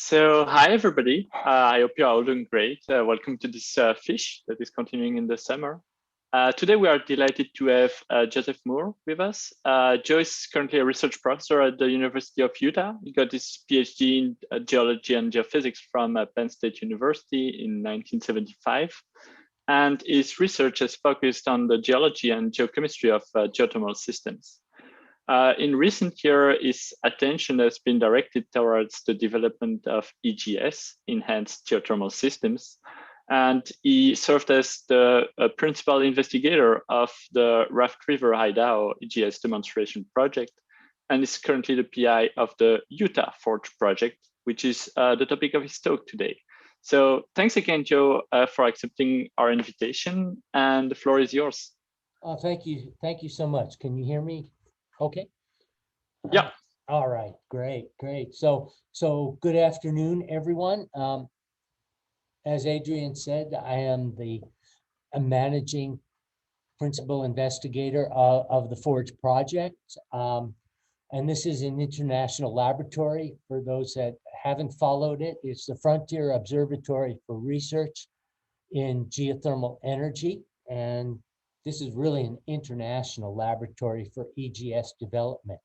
Hi everybody. I hope you're all doing great. Welcome to this fish that is continuing in the summer. Today we are delighted to have Joseph Moore with us. Joe is currently a research professor at the University of Utah. He got his PhD in geology and geophysics from Penn State University in 1975. And his research has focused on the geology and geochemistry of geothermal systems. In recent years, his attention has been directed towards the development of EGS, Enhanced Geothermal Systems, and he served as the principal investigator of the Raft River Idaho EGS demonstration project, and is currently the PI of the Utah Forge project, which is the topic of his talk today. So thanks again, Joe, for accepting our invitation, and the floor is yours. Thank you. Thank you so much. Can you hear me? Okay. Yeah. All right. Great. So good afternoon, everyone. As Adrian said, I am the managing principal investigator of the Forge project. And this is an international laboratory. For those that haven't followed it, it's the Frontier Observatory for Research in Geothermal Energy. And this is really an international laboratory for EGS development.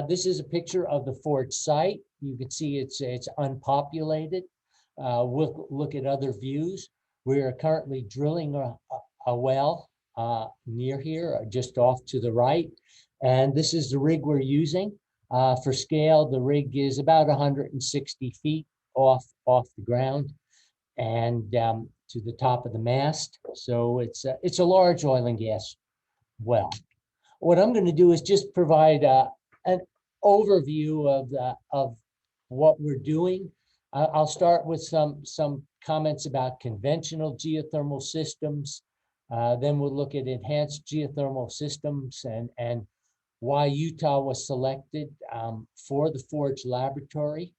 This is a picture of the Forge site. You can see it's unpopulated. We'll look at other views. We are currently drilling a well near here, just off to the right. And this is the rig we're using. For scale, the rig is about 160 feet off the ground and to the top of the mast. So it's a large oil and gas well. What I'm going to do is just provide an overview of what we're doing. I'll start with some comments about conventional geothermal systems. Then we'll look at enhanced geothermal systems and why Utah was selected for the Forge laboratory.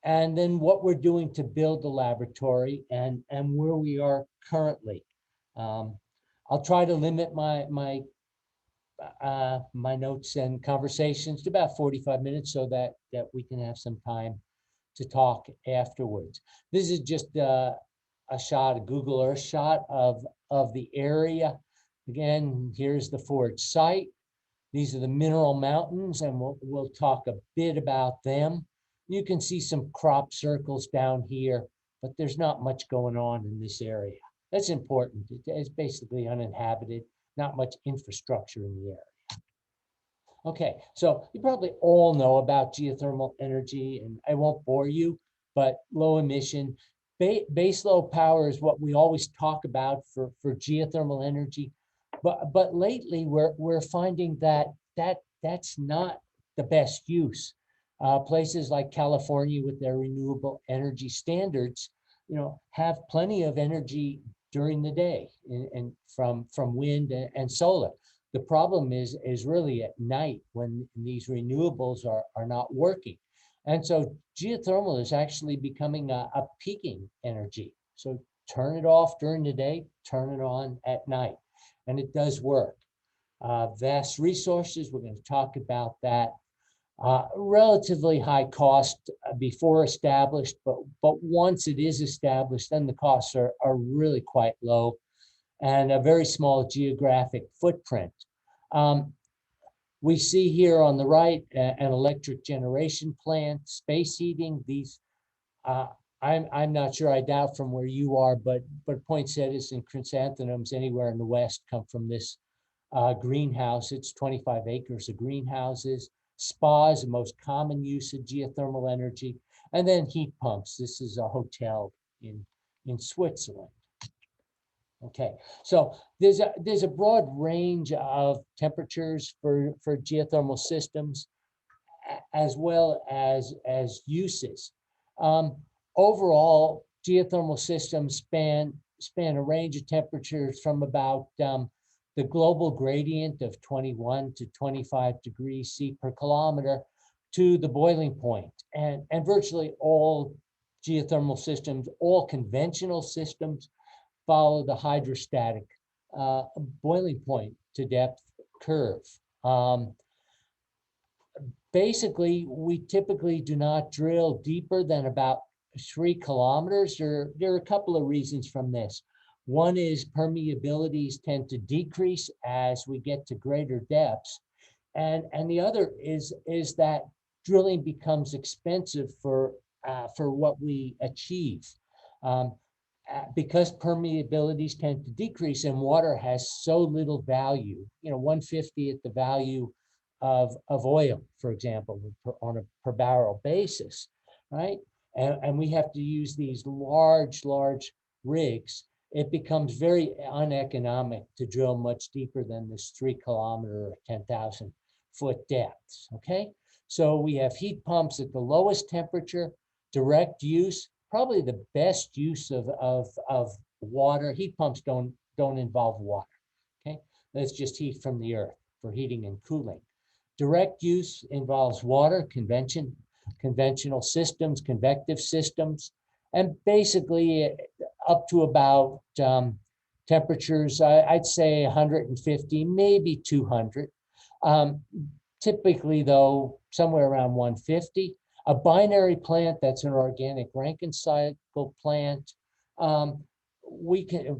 And then what we're doing to build the laboratory and where we are currently. I'll try to limit my notes and conversations to about 45 minutes so that we can have some time to talk afterwards. This is just a Google Earth shot of the area. Again, here's the Forge site. These are the mineral mountains, and we'll talk a bit about them. You can see some crop circles down here, but there's not much going on in this area. That's important. It's basically uninhabited, not much infrastructure in the area. Okay, so you probably all know about geothermal energy, and I won't bore you, but low emission. Base load power is what we always talk about for geothermal energy. But lately we're finding that's not the best use. Places like California with their renewable energy standards, have plenty of energy during the day and from wind and solar. The problem is really at night when these renewables are not working. And so geothermal is actually becoming a peaking energy. So turn it off during the day, turn it on at night. And it does work. Vast resources, we're going to talk about that. Relatively high cost before established, but once it is established, then the costs are really quite low, and a very small geographic footprint. We see here on the right an electric generation plant, space heating. These, I'm not sure, I doubt from where you are, but poinsettias and chrysanthemums anywhere in the West come from this greenhouse. It's 25 acres of greenhouses. Spas, the most common use of geothermal energy, and then heat pumps. This is a hotel in Switzerland. Okay, so there's a broad range of temperatures for geothermal systems, as well as uses. Overall, geothermal systems span a range of temperatures from about the global gradient of 21 to 25 degrees C per kilometer to the boiling point. And virtually all geothermal systems, all conventional systems, follow the hydrostatic boiling point to depth curve. basically, we typically do not drill deeper than about 3 kilometers. There are a couple of reasons from this. One is permeabilities tend to decrease as we get to greater depths. And the other is that drilling becomes expensive for what we achieve. Because permeabilities tend to decrease and water has so little value, 1/50th the value of oil, for example, on a per barrel basis, right? And we have to use these large rigs. It becomes very uneconomic to drill much deeper than this 3 kilometer or 10,000 foot depths, okay? So we have heat pumps at the lowest temperature, direct use, probably the best use of water. Heat pumps don't involve water, okay? That's just heat from the earth for heating and cooling. Direct use involves water, conventional systems, convective systems, and basically up to about temperatures, I'd say 150, maybe 200. Typically, though, somewhere around 150. A binary plant, that's an organic Rankine cycle plant.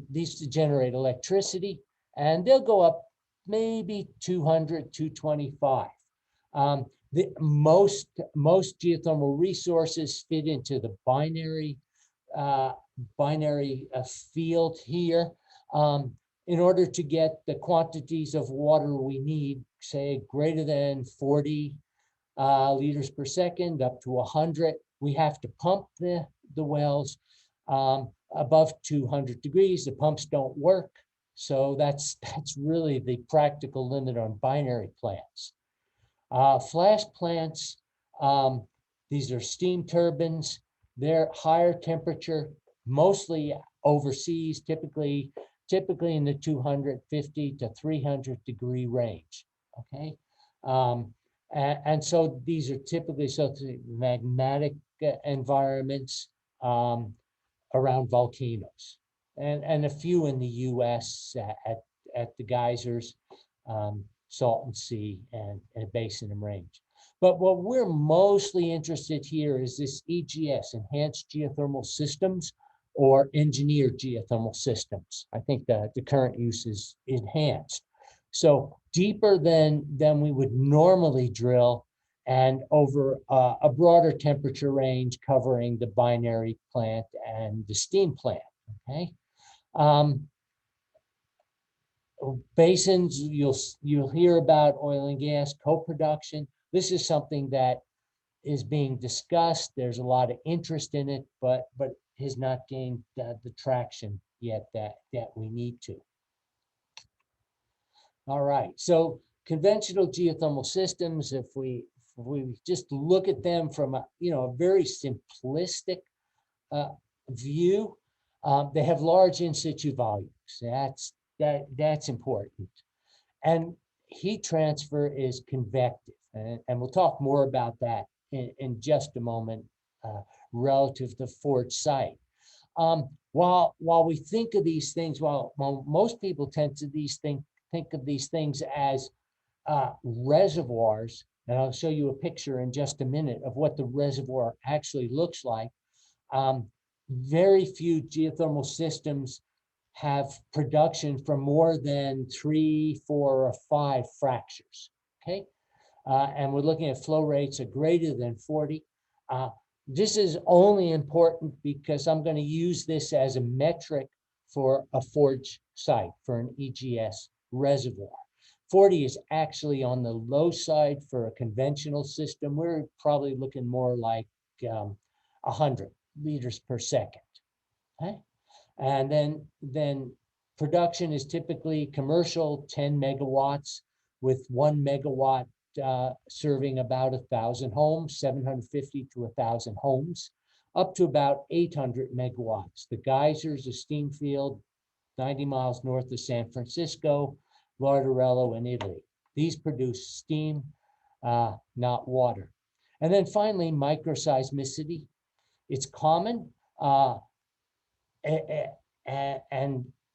These to generate electricity, and they'll go up maybe 200, 225. The most geothermal resources fit into the binary field here. In order to get the quantities of water we need, say greater than 40 liters per second up to 100, we have to pump the wells above 200 degrees. The pumps don't work. So that's really the practical limit on binary plants. Flash plants, these are steam turbines. They're higher temperature, mostly overseas, typically in the 250 to 300 degree range, okay? And so these are typically magmatic environments around volcanoes, and a few in the U.S. at the geysers, Salton Sea, and Basin and Range. But what we're mostly interested here is this EGS, Enhanced Geothermal Systems, or Engineered Geothermal Systems. I think the current use is enhanced. So deeper than we would normally drill, and over a broader temperature range covering the binary plant and the steam plant, okay? Basins, you'll hear about oil and gas co-production. This is something that is being discussed. There's a lot of interest in it, but has not gained the traction yet that we need to. All right, so conventional geothermal systems, if we just look at them from a very simplistic view, they have large in-situ volumes. That's important. And heat transfer is convective, and we'll talk more about that in just a moment relative to the Fort site. While we think of these things, while most people tend to think of these things as reservoirs, and I'll show you a picture in just a minute of what the reservoir actually looks like. Very few geothermal systems have production for more than 3, 4, or 5 fractures, okay? And we're looking at flow rates of greater than 40. This is only important because I'm going to use this as a metric for a forge site, for an EGS reservoir. 40 is actually on the low side for a conventional system. We're probably looking more like 100 liters per second, okay? And then production is typically commercial 10 megawatts, with 1 megawatt serving about 1,000 homes, 750 to 1,000 homes, up to about 800 megawatts. The geysers, a steam field 90 miles north of San Francisco, Larderello in Italy. These produce steam, not water. And then finally, microseismicity. It's common, and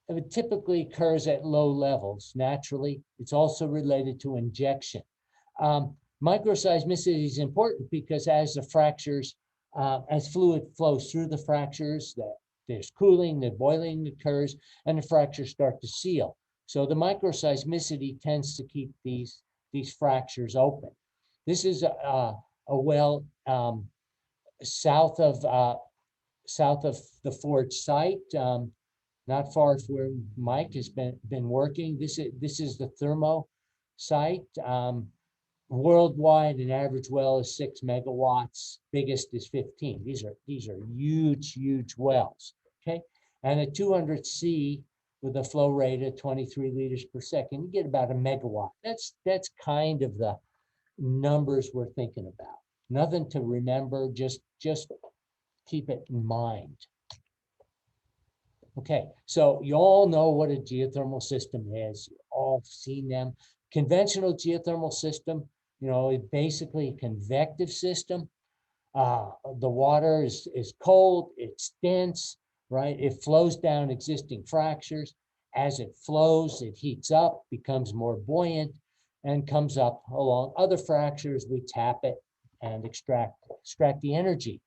it typically occurs at low levels naturally. It's also related to injection. Microseismicity is important because as the fractures, as fluid flows through the fractures, there's cooling, the boiling occurs, and the fractures start to seal. So the microseismicity tends to keep these fractures open. This is a well south of the Forge site, not far from where Mike has been working. This is the thermo site. Worldwide, an average well is 6 megawatts. Biggest is 15. These are huge wells. Okay, and a 200C with a flow rate of 23 liters per second, you get about a megawatt. That's kind of the numbers we're thinking about. Nothing to remember. Just keep it in mind. Okay, so you all know what a geothermal system is. You've all seen them. Conventional geothermal system, is basically a convective system. The water is cold, it's dense, right? It flows down existing fractures. As it flows, it heats up, becomes more buoyant, and comes up along other fractures. We tap it and extract the energy.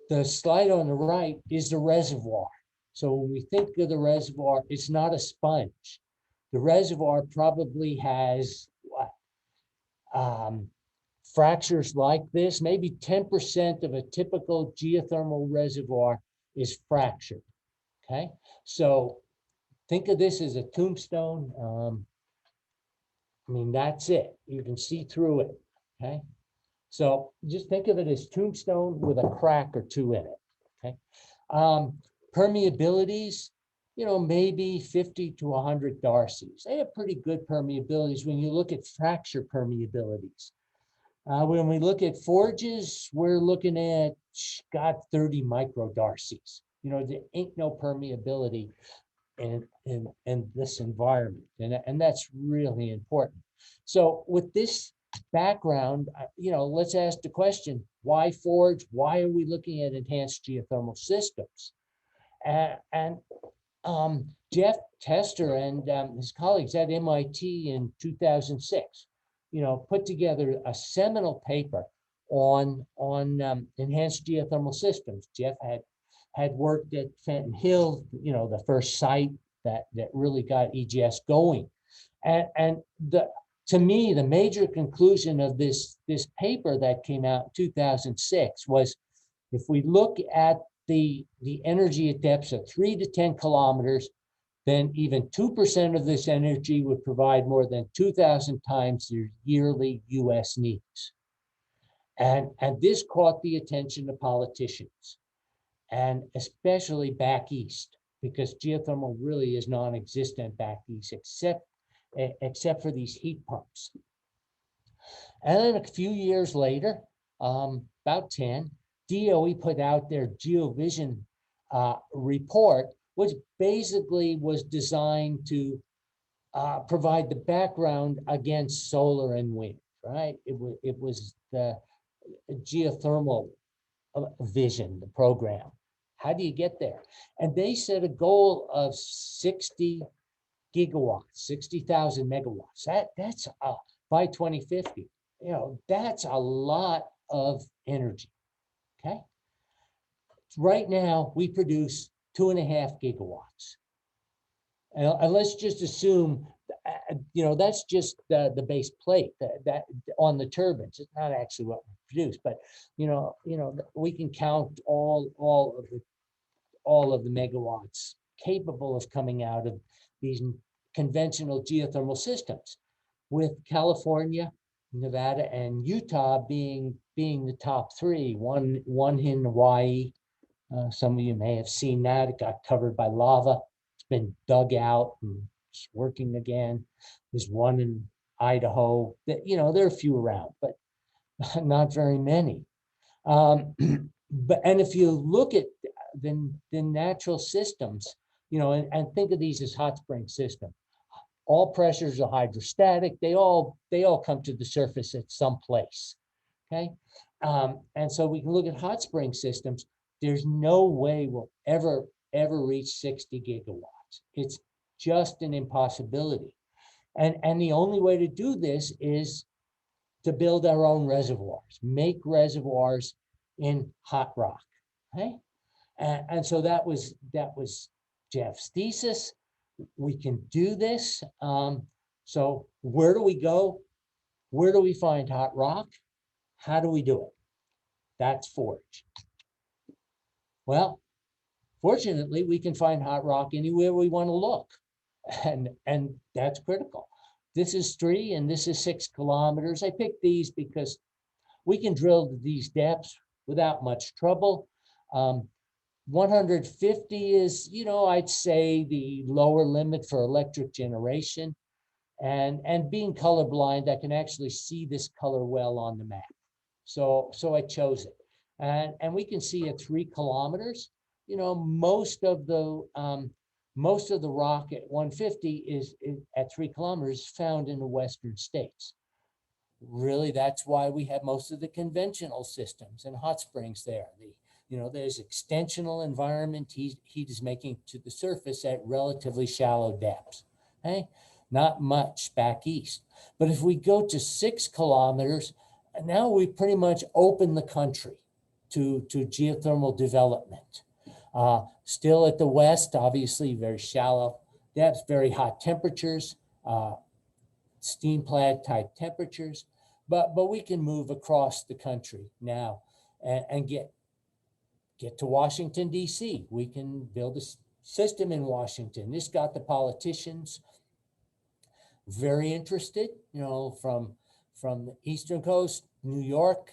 The slide on the right is the reservoir. So when we think of the reservoir, it's not a sponge. The reservoir probably has fractures like this. Maybe 10% of a typical geothermal reservoir is fractured. Okay, so think of this as a tombstone. That's it. You can see through it. Okay, so just think of it as tombstone with a crack or two in it. Okay, permeabilities, maybe 50 to 100 Darcys. They have pretty good permeabilities when you look at fracture permeabilities. When we look at forges, we're looking at 30 microdarcies. There ain't no permeability in this environment, and that's really important. So with this background, let's ask the question: why forge? Why are we looking at enhanced geothermal systems? And Jeff Tester and his colleagues at MIT in 2006, put together a seminal paper on enhanced geothermal systems. Jeff had worked at Fenton Hill, the first site that really got EGS going. And to me, the major conclusion of this paper that came out in 2006 was, if we look at the energy at depths of 3 to 10 kilometers, then even 2% of this energy would provide more than 2,000 times their yearly US needs. And this caught the attention of politicians, and especially back east, because geothermal really is non-existent back east, except for these heat pumps. And then a few years later, about 10, DOE put out their GeoVision report, which basically was designed to provide the background against solar and wind, right? It was the geothermal vision, the program. How do you get there? And they set a goal of 60 gigawatts, 60,000 megawatts. That's by 2050. That's a lot of energy. Okay. Right now, we produce 2.5 gigawatts. And let's just assume, that's just the base plate that on the turbines. It's not actually what we produce, but we can count all of the megawatts capable of coming out of these conventional geothermal systems, with California, Nevada, and Utah being the top three. One in Hawaii. Some of you may have seen that. It got covered by lava. It's been dug out and it's working again. There's one in Idaho. There are a few around, but not very many. And if you look at the natural systems, and think of these as hot spring system. All pressures are hydrostatic. They all come to the surface at some place. Okay, and so we can look at hot spring systems. There's no way we'll ever reach 60 gigawatts. It's just an impossibility. And the only way to do this is to build our own reservoirs, make reservoirs in hot rock. Okay, and so that was Jeff's thesis. We can do this. So where do we go? Where do we find hot rock? How do we do it? That's Forge. Well, fortunately, we can find hot rock anywhere we want to look, and that's critical. This is 3 and this is 6 kilometers. I picked these because we can drill to these depths without much trouble. 150 is, I'd say the lower limit for electric generation. And being colorblind, I can actually see this color well on the map. So I chose it. And we can see at 3 kilometers, most of the rock at 150 is at 3 kilometers found in the western states. Really, that's why we have most of the conventional systems and hot springs there. There's extensional environment. Heat is making to the surface at relatively shallow depths. Okay? Not much back east. But if we go to 6 kilometers, now we pretty much open the country to geothermal development. Still at the west, obviously very shallow depths, very hot temperatures, steam plant type temperatures, but we can move across the country now and get to Washington, D.C. We can build a system in Washington. This got the politicians very interested, from the Eastern Coast, New York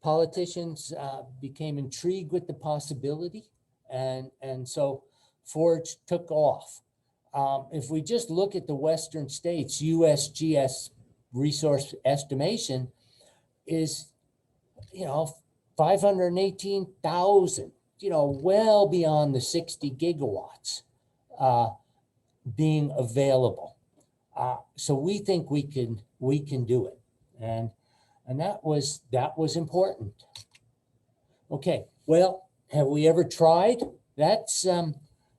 politicians became intrigued with the possibility. And so Forge took off. If we just look at the Western states, USGS resource estimation is, 518,000, well beyond the 60 gigawatts being available. So we think we can do it. And that was important. Okay, well, have we ever tried? That's an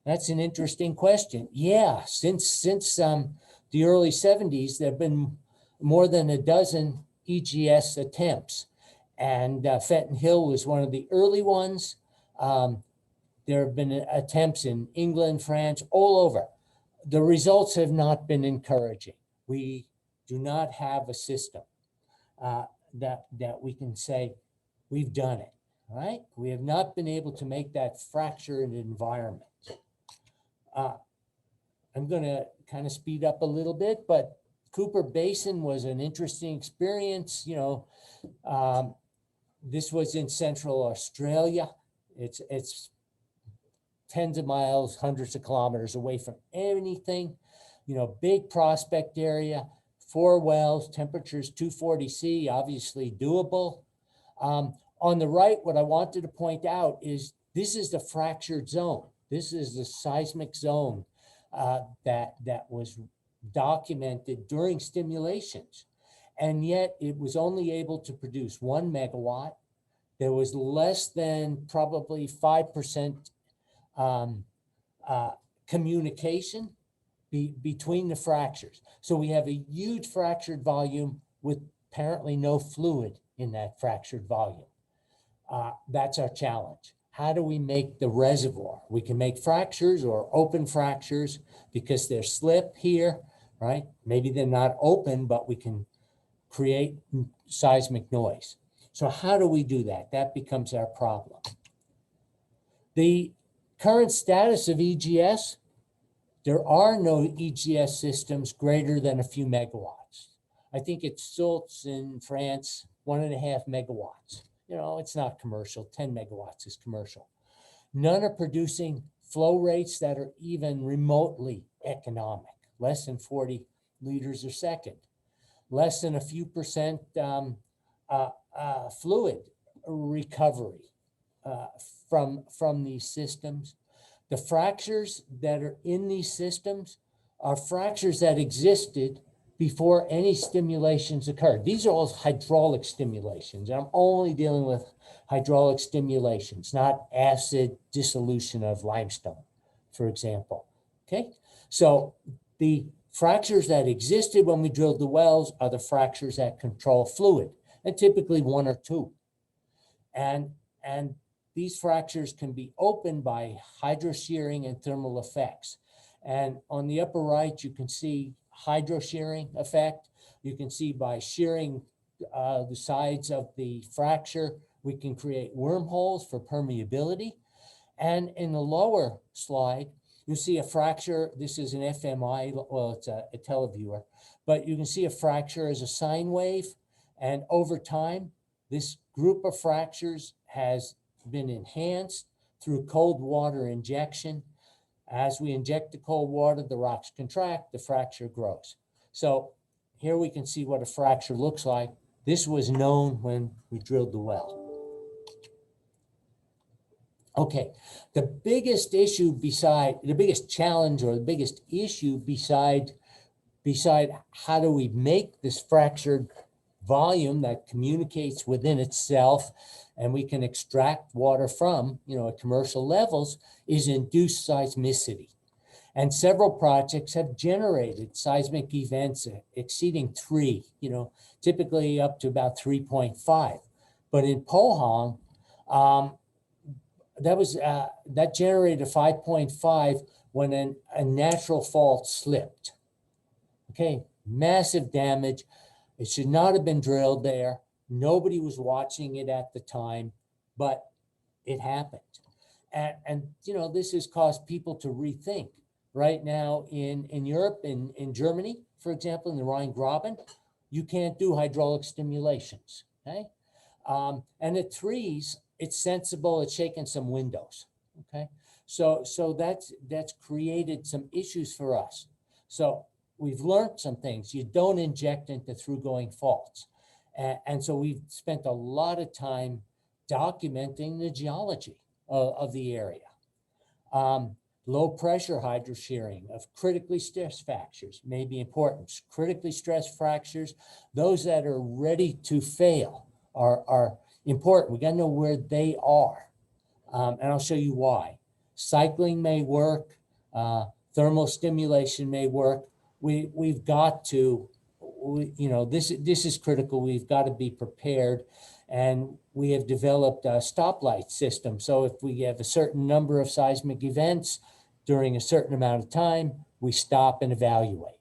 interesting question. Yeah, since the early 70s, there have been more than a dozen EGS attempts, and Fenton Hill was one of the early ones. There have been attempts in England, France, all over. The results have not been encouraging. We do not have a system that we can say we've done it. Right? We have not been able to make that fractured environment. I'm going to kind of speed up a little bit, but Cooper Basin was an interesting experience. This was in Central Australia. It's tens of miles, hundreds of kilometers away from anything. Big prospect area, 4 wells, temperatures 240 C, obviously doable. On the right, what I wanted to point out is this is the fractured zone. This is the seismic zone that was documented during stimulations. And yet it was only able to produce 1 megawatt. There was less than probably 5% communication between the fractures. So we have a huge fractured volume with apparently no fluid in that fractured volume. That's our challenge. How do we make the reservoir? We can make fractures or open fractures because there's slip here, right? Maybe they're not open, but we can create seismic noise. So how do we do that? That becomes our problem. The current status of EGS, there are no EGS systems greater than a few megawatts. I think it's Sults in France, 1.5 megawatts. It's not commercial. 10 megawatts is commercial. None are producing flow rates that are even remotely economic, less than 40 liters a second, less than a few percent fluid recovery from these systems. The fractures that are in these systems are fractures that existed before any stimulations occurred. These are all hydraulic stimulations. I'm only dealing with hydraulic stimulations, not acid dissolution of limestone, for example. Okay, so the Fractures that existed when we drilled the wells are the fractures that control fluid, and typically one or two. And these fractures can be opened by hydroshearing and thermal effects. And on the upper right, you can see hydroshearing effect. You can see by shearing the sides of the fracture, we can create wormholes for permeability. And in the lower slide, you see a fracture. This is an FMI, well, it's a televiewer, but you can see a fracture as a sine wave. And over time, this group of fractures has been enhanced through cold water injection. As we inject the cold water, the rocks contract, the fracture grows. So here we can see what a fracture looks like. This was known when we drilled the well. Okay, the biggest issue the biggest challenge or the biggest issue beside how do we make this fractured volume that communicates within itself and we can extract water from, at commercial levels, is induced seismicity. And several projects have generated seismic events exceeding 3, typically up to about 3.5. But in Pohang, that generated 5.5 when a natural fault slipped. Okay, massive damage. It should not have been drilled there. Nobody was watching it at the time, but it happened. And this has caused people to rethink. Right now in Europe, in Germany, for example, in the Rhine-Graben, you can't do hydraulic stimulations, okay? And at 3s, it's sensible, it's shaken some windows, okay? So that's created some issues for us. So we've learned some things. You don't inject into through-going faults. And so we've spent a lot of time documenting the geology of the area. Low pressure hydroshearing of critically stressed fractures may be important. Critically stressed fractures, those that are ready to fail are important. We gotta know where they are. And I'll show you why. Cycling may work, thermal stimulation may work. We've got to, this is critical. We've got to be prepared. And we have developed a stoplight system. So if we have a certain number of seismic events during a certain amount of time, we stop and evaluate.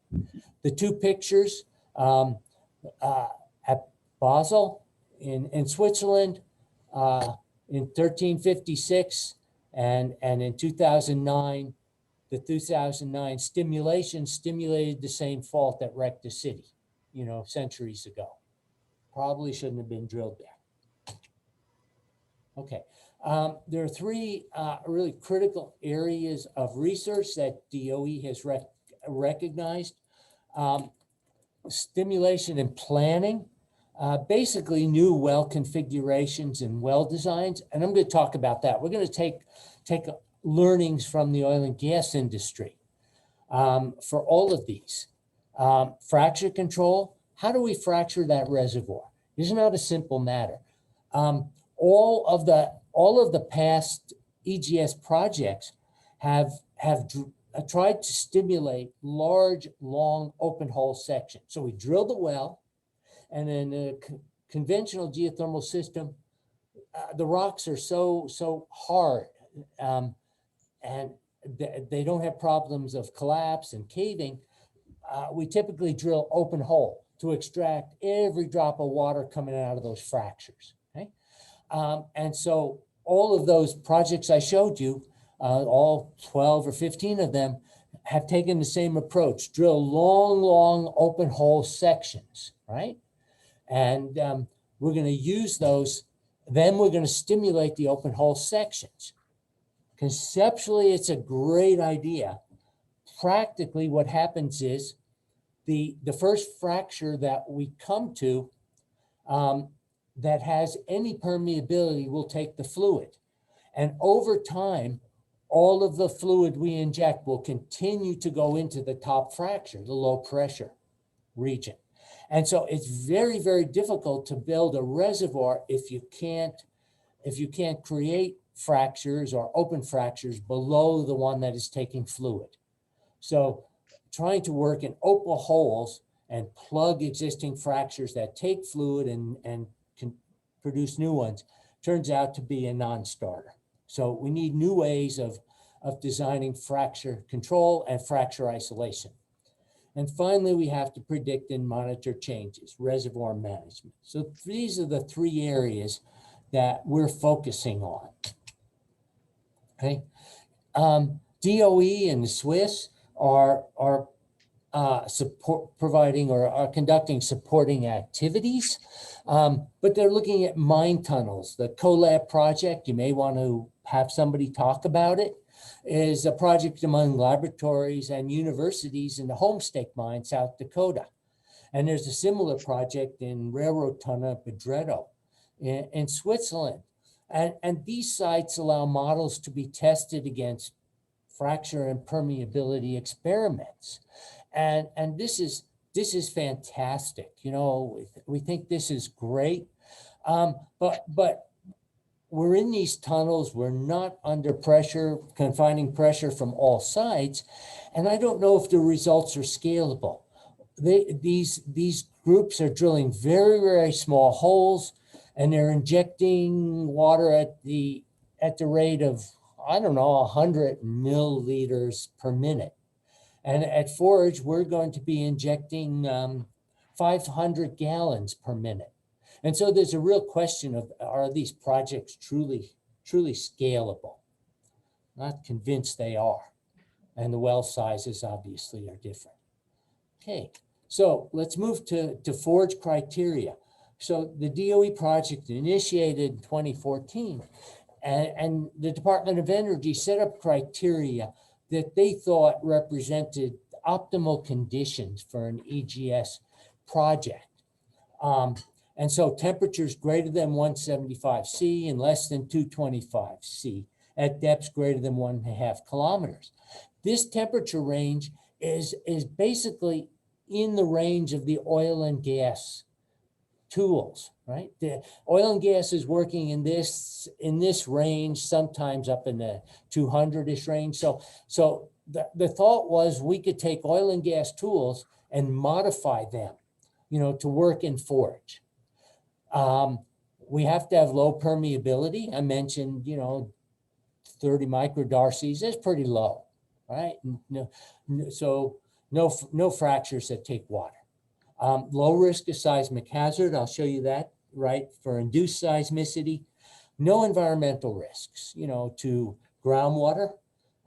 The two pictures at Basel in Switzerland in 1356 and in 2009, the 2009 stimulation stimulated the same fault that wrecked the city, centuries ago. Probably shouldn't have been drilled there. Okay, there are 3 really critical areas of research that DOE has recognized. Stimulation and planning, basically new well configurations and well designs. And I'm going to talk about that. We're going to take learnings from the oil and gas industry for all of these. Fracture control, how do we fracture that reservoir? This is not a simple matter. All of the past EGS projects have tried to stimulate large, long open hole sections. So we drill the well, and in a conventional geothermal system, the rocks are so hard, and they don't have problems of collapse and caving. We typically drill open hole to extract every drop of water coming out of those fractures. Okay? And so all of those projects I showed you, all 12 or 15 of them, have taken the same approach, drill long open hole sections, right? And we're going to use those, then we're going to stimulate the open hole sections. Conceptually, it's a great idea. Practically, what happens is the first fracture that we come to that has any permeability will take the fluid. And over time, all of the fluid we inject will continue to go into the top fracture, the low pressure region. And so it's very, very difficult to build a reservoir if you can't create fractures or open fractures below the one that is taking fluid. So trying to work in open holes and plug existing fractures that take fluid and can produce new ones turns out to be a non-starter. So we need new ways of designing fracture control and fracture isolation. And finally, we have to predict and monitor changes, reservoir management. So these are the three areas that we're focusing on. Okay. DOE and the Swiss are providing or are conducting supporting activities, but they're looking at mine tunnels. The CoLab project, you may want to have somebody talk about it, is a project among laboratories and universities in the Homestake mine, South Dakota. And there's a similar project in Railroad Tunnel Bedretto in Switzerland. And these sites allow models to be tested against fracture and permeability experiments. And this is fantastic. You know, we think this is great, but we're in these tunnels. We're not under pressure, confining pressure from all sides, and I don't know if the results are scalable. These groups are drilling very, very small holes, and they're injecting water at the rate of, I don't know, 100 milliliters per minute. And at Forge, we're going to be injecting 500 gallons per minute. And so there's a real question of, are these projects truly scalable? Not convinced they are. And the well sizes obviously are different. Okay, so let's move to Forge criteria. So the DOE project initiated in 2014, and the Department of Energy set up criteria that they thought represented optimal conditions for an EGS project. And so temperatures greater than 175 C and less than 225 C at depths greater than 1.5 kilometers. This temperature range is basically in the range of the oil and gas tools, right? The oil and gas is working in this range, sometimes up in the 200-ish range. So the thought was we could take oil and gas tools and modify them, you know, to work in Forge. We have to have low permeability. I mentioned, you know, 30 microdarcies. That's pretty low, right? So no fractures that take water. Low risk of seismic hazard. I'll show you that, right? For induced seismicity. No environmental risks, you know, to groundwater,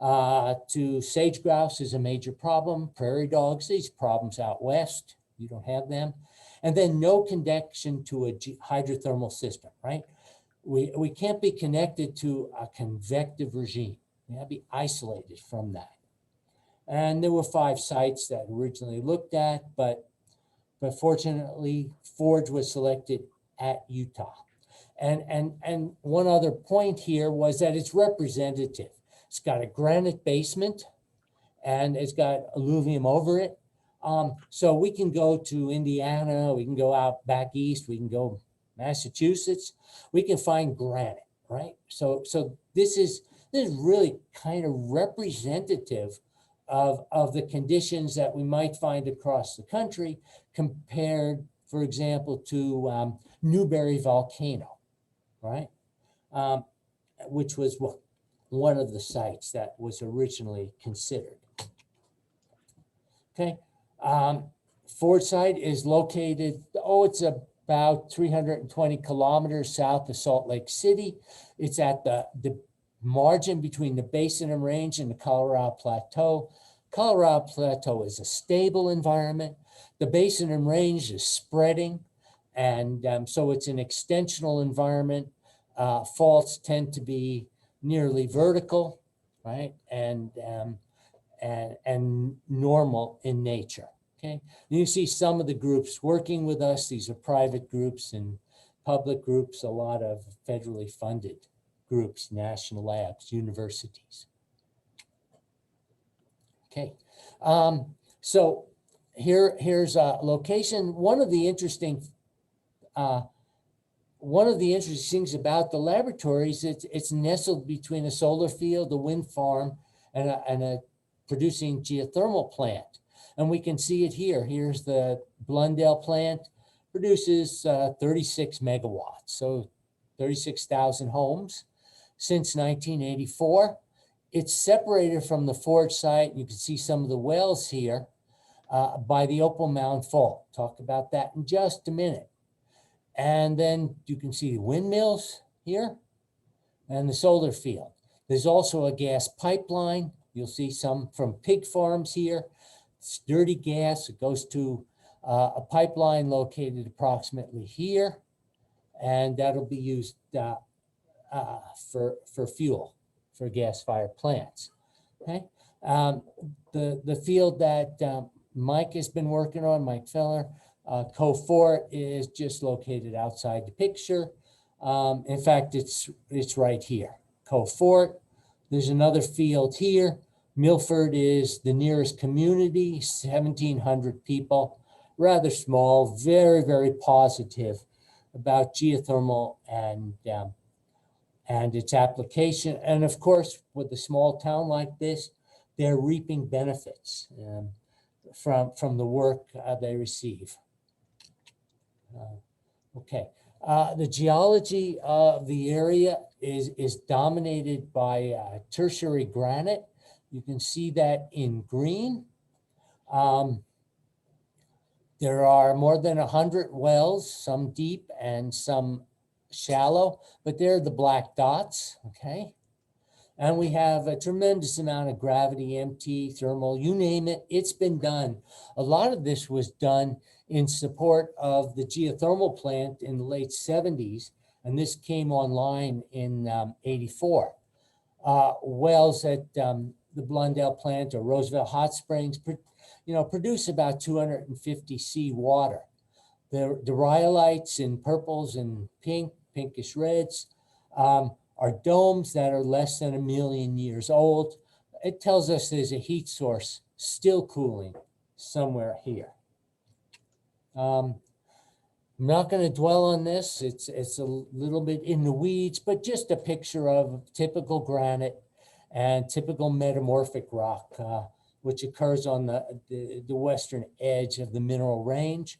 to sage grouse is a major problem. Prairie dogs, these problems out west, you don't have them. And then no connection to a hydrothermal system, right? We can't be connected to a convective regime. We have to be isolated from that. And there were 5 sites that originally looked at, but fortunately, Forge was selected at Utah. And one other point here was that it's representative. It's got a granite basement and it's got alluvium over it. So we can go to Indiana, we can go out back east, we can go Massachusetts, we can find granite, right? So this is really kind of representative of the conditions that we might find across the country compared, for example, to Newberry Volcano, right? Which was one of the sites that was originally considered. Okay. Forge site is located, it's about 320 kilometers south of Salt Lake City. It's at the margin between the Basin and Range and the Colorado Plateau. Colorado Plateau is a stable environment. The Basin and Range is spreading, and so it's an extensional environment. Faults tend to be nearly vertical, right, and normal in nature. Okay, and you see some of the groups working with us. These are private groups and public groups, a lot of federally funded groups, national labs, universities. Okay, so here's a location. One of the interesting things about the laboratory is it's nestled between a solar field, a wind farm, and a producing geothermal plant. And we can see it here. Here's the Blundell plant, produces 36 megawatts, so 36,000 homes since 1984. It's separated from the Forge site. You can see some of the wells here by the Opal Mound fault. Talk about that in just a minute. And then you can see the windmills here and the solar field. There's also a gas pipeline. You'll see some from pig farms here. It's dirty gas. It goes to a pipeline located approximately here, and that'll be used for fuel for gas-fired plants. Okay, the field that Mike has been working on, Mike Feller, Cove Fort, is just located outside the picture. In fact, it's right here, Cove Fort. There's another field here. Milford is the nearest community, 1,700 people, rather small, very, very positive about geothermal and its application. And of course, with a small town like this, they're reaping benefits from the work they receive. Okay. The geology of the area is dominated by tertiary granite. You can see that in green. There are more than 100 wells, some deep and some shallow, but they're the black dots, okay? And we have a tremendous amount of gravity, MT, thermal, you name it, it's been done. A lot of this was done in support of the geothermal plant in the late 70s, and this came online in 84. Wells at the Blundell plant or Roosevelt Hot Springs, produce about 250 C water. The rhyolites in purples and pinkish reds are domes that are less than 1 million years old. It tells us there's a heat source still cooling somewhere here. I'm not going to dwell on this. It's a little bit in the weeds, but just a picture of typical granite and typical metamorphic rock, which occurs on the western edge of the mineral range.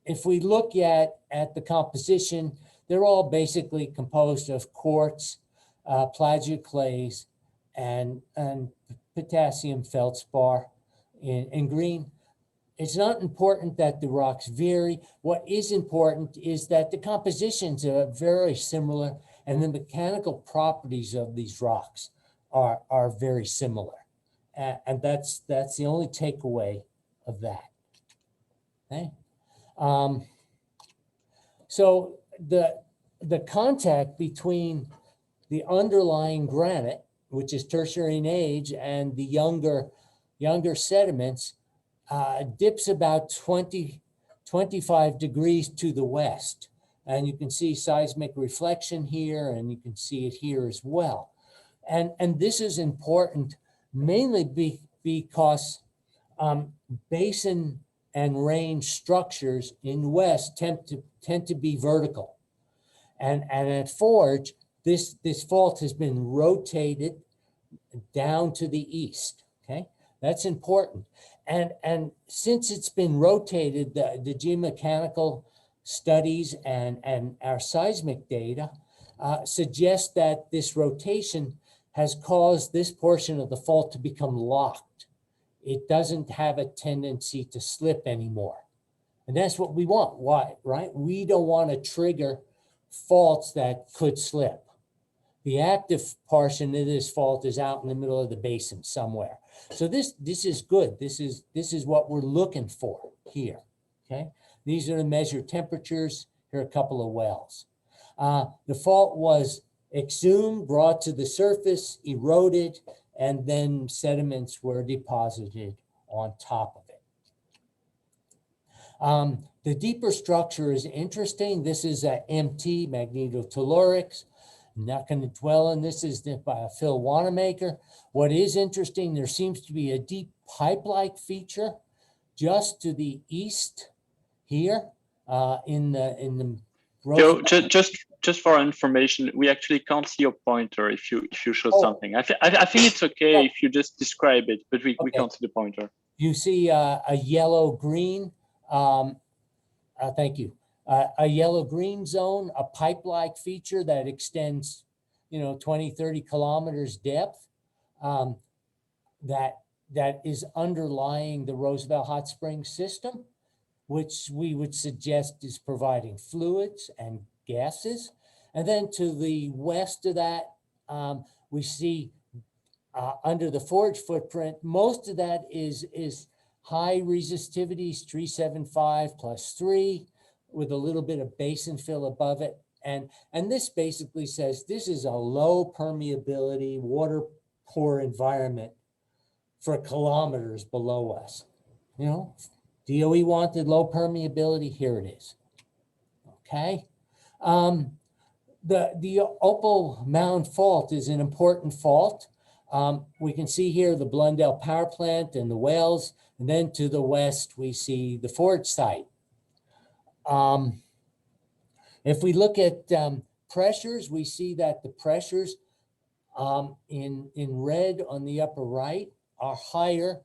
If we look at the composition, they're all basically composed of quartz, plagioclase, and potassium feldspar in green. It's not important that the rocks vary. What is important is that the compositions are very similar, and the mechanical properties of these rocks are very similar. And that's the only takeaway of that. Okay. So the contact between the underlying granite, which is tertiary in age, and the younger sediments dips about 25 degrees to the west. And you can see seismic reflection here, and you can see it here as well. And this is important mainly because basin and range structures in the west tend to be vertical. And at Forge, this fault has been rotated down to the east, okay? That's important. And since it's been rotated, the geomechanical studies and our seismic data suggest that this rotation has caused this portion of the fault to become locked. It doesn't have a tendency to slip anymore. And that's what we want. Why, right? We don't want to trigger faults that could slip. The active portion of this fault is out in the middle of the basin somewhere. So this is good. This is what we're looking for here, okay? These are the measured temperatures. Here are a couple of wells. The fault was exhumed, brought to the surface, eroded, and then sediments were deposited on top of it. The deeper structure is interesting. This is a MT, magnetotellurics. I'm not going to dwell on this. Is by Phil Wanamaker. What is interesting, there seems to be a deep pipe-like feature just to the east here in the Joe, just for information, we actually can't see your pointer if you show something. I think it's okay if you just describe it, but we can't see the pointer. You see a yellow-green, thank you, a yellow-green zone, a pipe-like feature that extends, 20, 30 kilometers depth, that is underlying the Roosevelt Hot Springs system, which we would suggest is providing fluids and gases. And then to the west of that, we see under the forage footprint, most of that is high resistivities, 375 plus 3, with a little bit of basin fill above it. And this basically says this is a low permeability, water poor environment for kilometers below us. DOE wanted low permeability, here it is. Okay. The Opal Mound fault is an important fault. We can see here the Blundell power plant and the wells, and then to the west, we see the forage site. If we look at pressures, we see that the pressures in red on the upper right are higher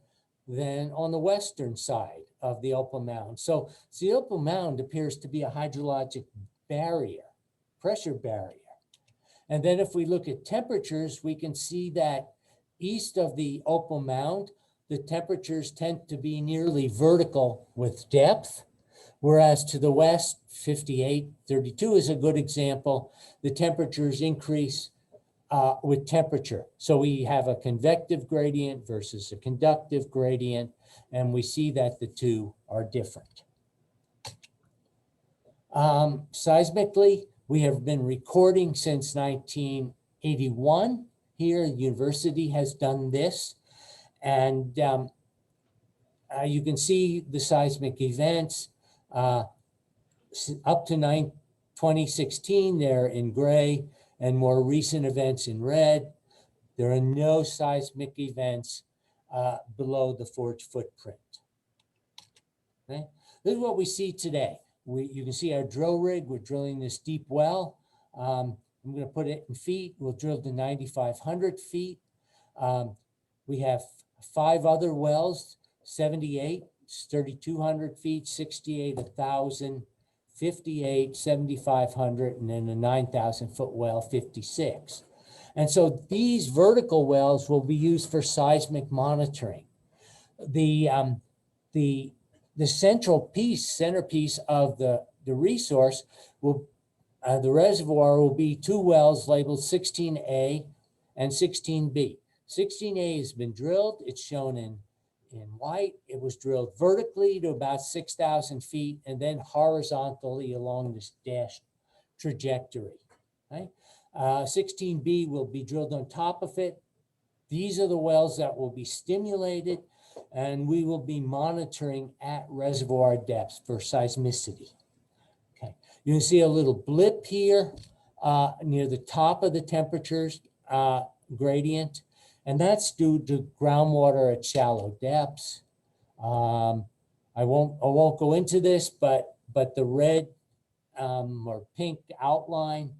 than on the western side of the Opal Mound. So the Opal Mound appears to be a hydrologic barrier, pressure barrier. And then if we look at temperatures, we can see that east of the Opal Mound, the temperatures tend to be nearly vertical with depth, whereas to the west, 5832 is a good example. The temperatures increase with temperature. So we have a convective gradient versus a conductive gradient, and we see that the two are different. Seismically, we have been recording since 1981. Here, the university has done this. And you can see the seismic events up to 2016, they're in gray, and more recent events in red. There are no seismic events below the forage footprint. Okay? This is what we see today. You can see our drill rig. We're drilling this deep well. I'm going to put it in feet. We'll drill to 9,500 feet. We have 5 other wells, 78, 3,200 feet, 68, 1,000, 58, 7,500, and then a 9,000 foot well, 56. And so these vertical wells will be used for seismic monitoring. The centerpiece of the resource will, the reservoir will be 2 wells labeled 16A and 16B. 16A has been drilled. It's shown in white. It was drilled vertically to about 6,000 feet and then horizontally along this dashed trajectory. Right? 16B will be drilled on top of it. These are the wells that will be stimulated, and we will be monitoring at reservoir depths for seismicity. Okay, you can see a little blip here near the top of the temperatures gradient, and that's due to groundwater at shallow depths. I won't go into this, but the red or pink outline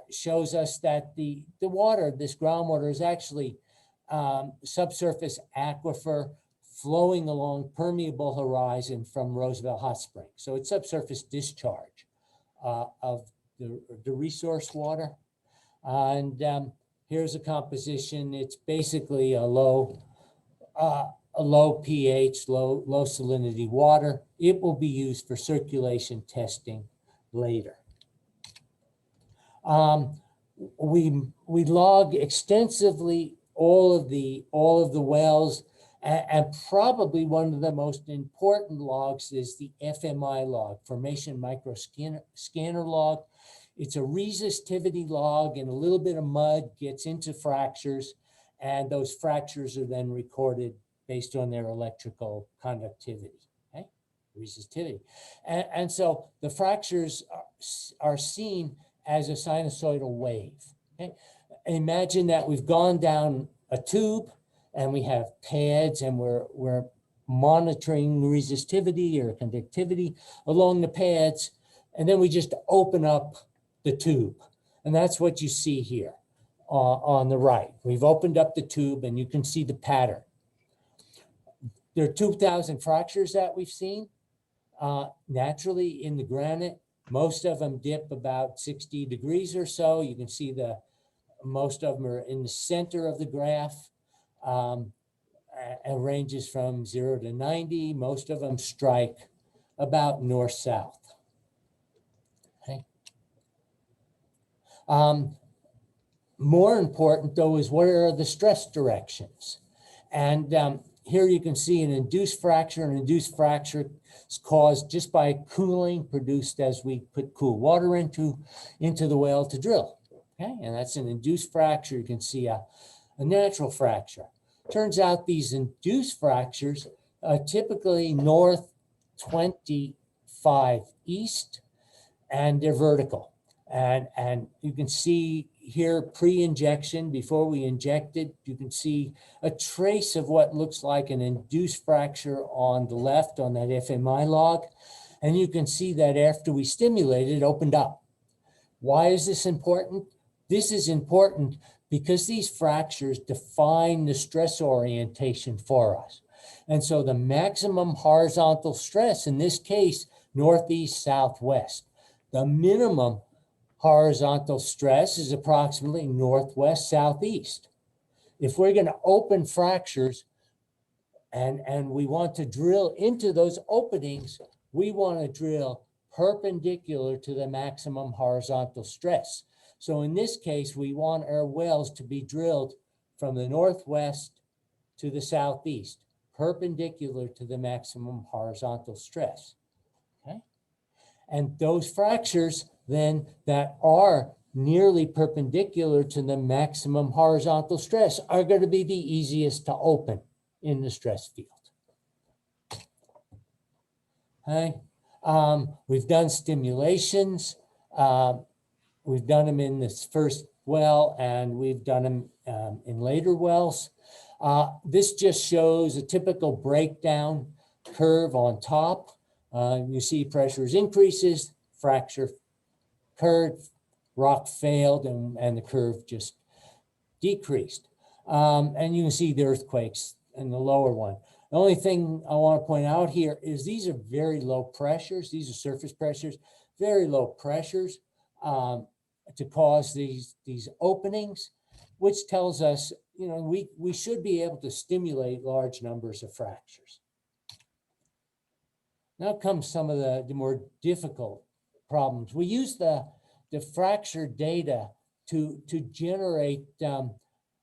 shows us that the water, this groundwater, is actually subsurface aquifer flowing along permeable horizon from Roosevelt Hot Springs. So it's subsurface discharge of the resource water. And here's a composition. It's basically a low pH, low salinity water. It will be used for circulation testing later. We log extensively all of the wells, and probably one of the most important logs is the FMI log, Formation Microscanner log. It's a resistivity log, and a little bit of mud gets into fractures, and those fractures are then recorded based on their electrical conductivity, okay? Resistivity. And so the fractures are seen as a sinusoidal wave, okay? Imagine that we've gone down a tube and we have pads, and we're monitoring resistivity or conductivity along the pads, and then we just open up the tube. And that's what you see here on the right. We've opened up the tube and you can see the pattern. There are 2,000 fractures that we've seen naturally in the granite. Most of them dip about 60 degrees or so. You can see most of them are in the center of the graph. And ranges from 0 to 90. Most of them strike about north-south. Okay. More important, though, is what are the stress directions? And here you can see an induced fracture. An induced fracture is caused just by cooling produced as we put cool water into the well to drill. Okay, and that's an induced fracture. You can see a natural fracture. Turns out these induced fractures are typically north 25 east, and they're vertical. And you can see here pre-injection, before we injected, you can see a trace of what looks like an induced fracture on the left on that FMI log. And you can see that after we stimulated, it opened up. Why is this important? This is important because these fractures define the stress orientation for us. And so the maximum horizontal stress, in this case, northeast, southwest. The minimum horizontal stress is approximately northwest, southeast. If we're going to open fractures and we want to drill into those openings, we want to drill perpendicular to the maximum horizontal stress. So in this case, we want our wells to be drilled from the northwest to the southeast, perpendicular to the maximum horizontal stress. Okay? And those fractures then that are nearly perpendicular to the maximum horizontal stress are going to be the easiest to open in the stress field. Okay? We've done stimulations. We've done them in this first well, and we've done them in later wells. This just shows a typical breakdown curve on top. You see pressures increases, fracture occurred, rock failed, and the curve just decreased. And you can see the earthquakes in the lower one. The only thing I want to point out here is these are very low pressures. These are surface pressures, very low pressures to cause these openings, which tells us, you know, we should be able to stimulate large numbers of fractures. Now comes some of the more difficult problems. We use the fracture data to generate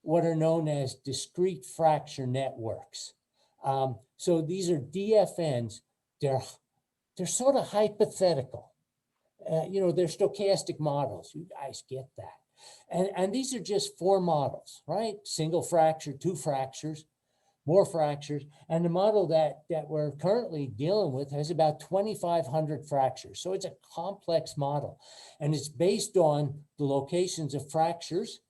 what are known as discrete fracture networks. So these are DFNs. They're sort of hypothetical. You know, they're stochastic models. You guys get that. And these are just 4 models, right? Single fracture, 2 fractures, more fractures. And the model that we're currently dealing with has about 2,500 fractures. So it's a complex model. And it's based on the locations of fractures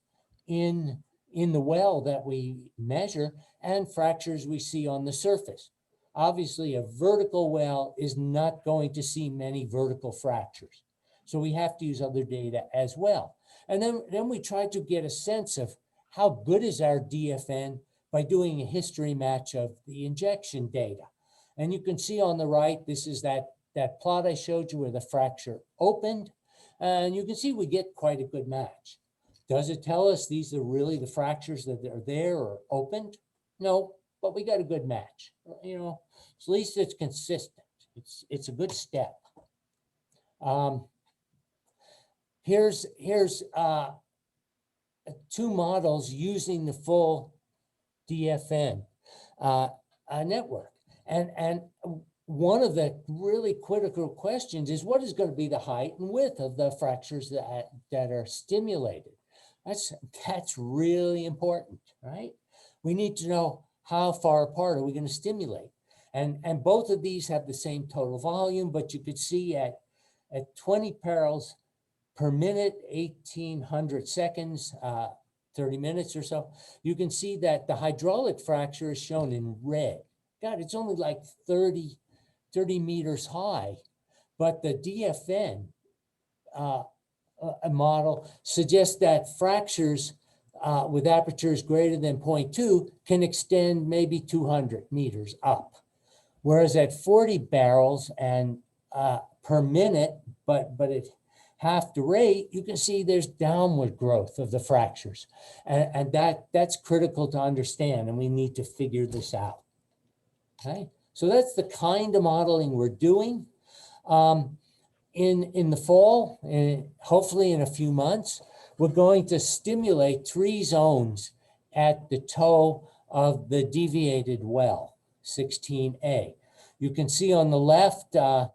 in the well that we measure and fractures we see on the surface. Obviously, a vertical well is not going to see many vertical fractures. So we have to use other data as well. And then we try to get a sense of how good is our DFN by doing a history match of the injection data. And you can see on the right, this is that plot I showed you where the fracture opened. And you can see we get quite a good match. Does it tell us these are really the fractures that are there or opened? No, but we got a good match. You know, at least it's consistent. It's a good step. Here's 2 models using the full DFN network. And one of the really critical questions is what is going to be the height and width of the fractures that are stimulated? That's really important, right? We need to know how far apart are we going to stimulate. And both of these have the same total volume, but you could see at 20 barrels per minute, 1,800 seconds, 30 minutes or so, you can see that the hydraulic fracture is shown in red. God, it's only like 30 meters high, but the DFN model suggests that fractures with apertures greater than 0.2 can extend maybe 200 meters up. Whereas at 40 barrels and per minute, but at half the rate, you can see there's downward growth of the fractures. And that's critical to understand, and we need to figure this out. Okay, so that's the kind of modeling we're doing. In the fall, hopefully in a few months, we're going to stimulate 3 zones at the toe of the deviated well, 16A. You can see on the left a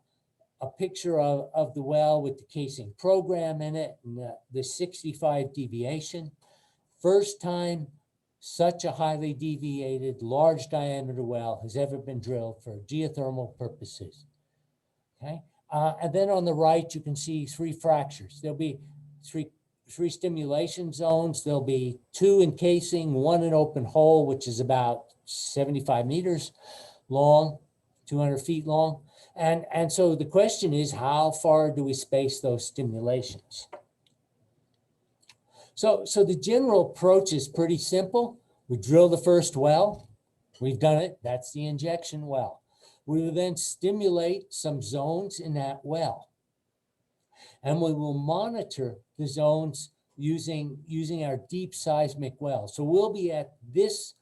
picture of the well with the casing program in it and the 65 deviation. First time such a highly deviated, large diameter well has ever been drilled for geothermal purposes. Okay, and then on the right, you can see 3 fractures. There'll be three stimulation zones. There'll be 2 in casing, 1 in open hole, which is about 75 meters long, 200 feet long. And so the question is, how far do we space those stimulations? So the general approach is pretty simple. We drill the first well. We've done it. That's the injection well. We will then stimulate some zones in that well. And we will monitor the zones using our deep seismic well. So we'll be at this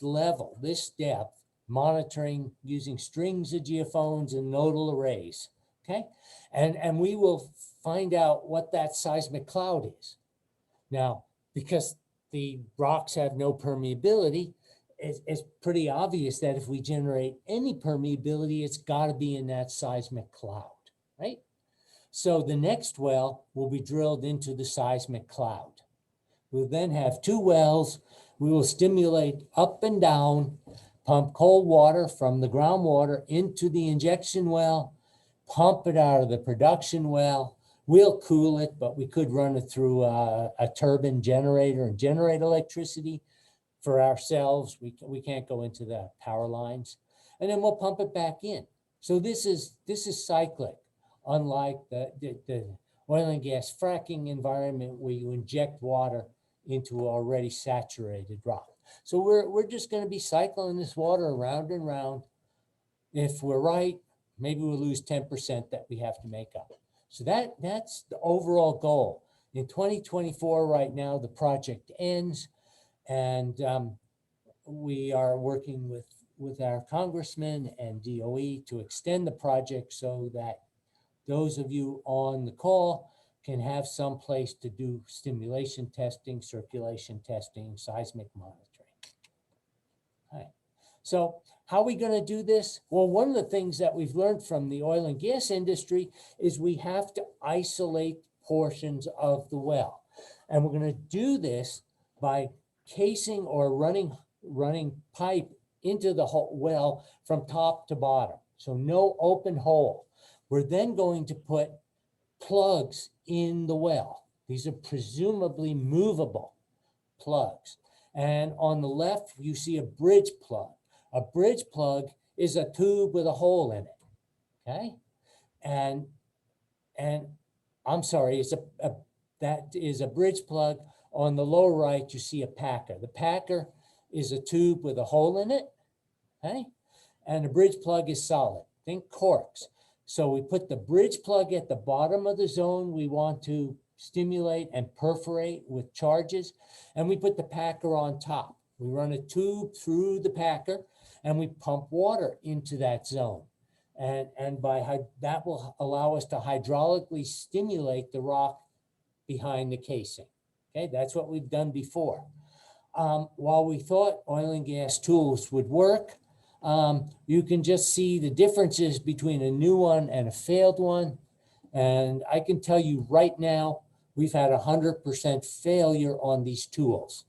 level, this depth, monitoring using strings of geophones and nodal arrays, okay? And we will find out what that seismic cloud is. Now, because the rocks have no permeability, it's pretty obvious that if we generate any permeability, it's got to be in that seismic cloud, right? So the next well will be drilled into the seismic cloud. We'll then have 2 wells. We will stimulate up and down, pump cold water from the groundwater into the injection well, pump it out of the production well. We'll cool it, but we could run it through a turbine generator and generate electricity for ourselves. We can't go into the power lines. And then we'll pump it back in. So this is cyclic, unlike the oil and gas fracking environment where you inject water into already saturated rock. So we're just going to be cycling this water around and around. If we're right, maybe we'll lose 10% that we have to make up. So that's the overall goal. In 2024, right now, the project ends, and we are working with our congressman and DOE to extend the project so that those of you on the call can have some place to do stimulation testing, circulation testing, seismic monitoring. All right. So how are we going to do this? Well, one of the things that we've learned from the oil and gas industry is we have to isolate portions of the well. And we're going to do this by casing or running pipe into the whole well from top to bottom. So no open hole. We're then going to put plugs in the well. These are presumably movable plugs. And on the left, you see a bridge plug. A bridge plug is a tube with a hole in it, okay? And I'm sorry, that is a bridge plug. On the lower right, you see a packer. The packer is a tube with a hole in it, okay? And the bridge plug is solid. Think corks. So we put the bridge plug at the bottom of the zone we want to stimulate and perforate with charges, and we put the packer on top. We run a tube through the packer, and we pump water into that zone. And that will allow us to hydraulically stimulate the rock behind the casing. Okay, that's what we've done before. While we thought oil and gas tools would work, you can just see the differences between a new one and a failed one. And I can tell you right now, we've had 100% failure on these tools.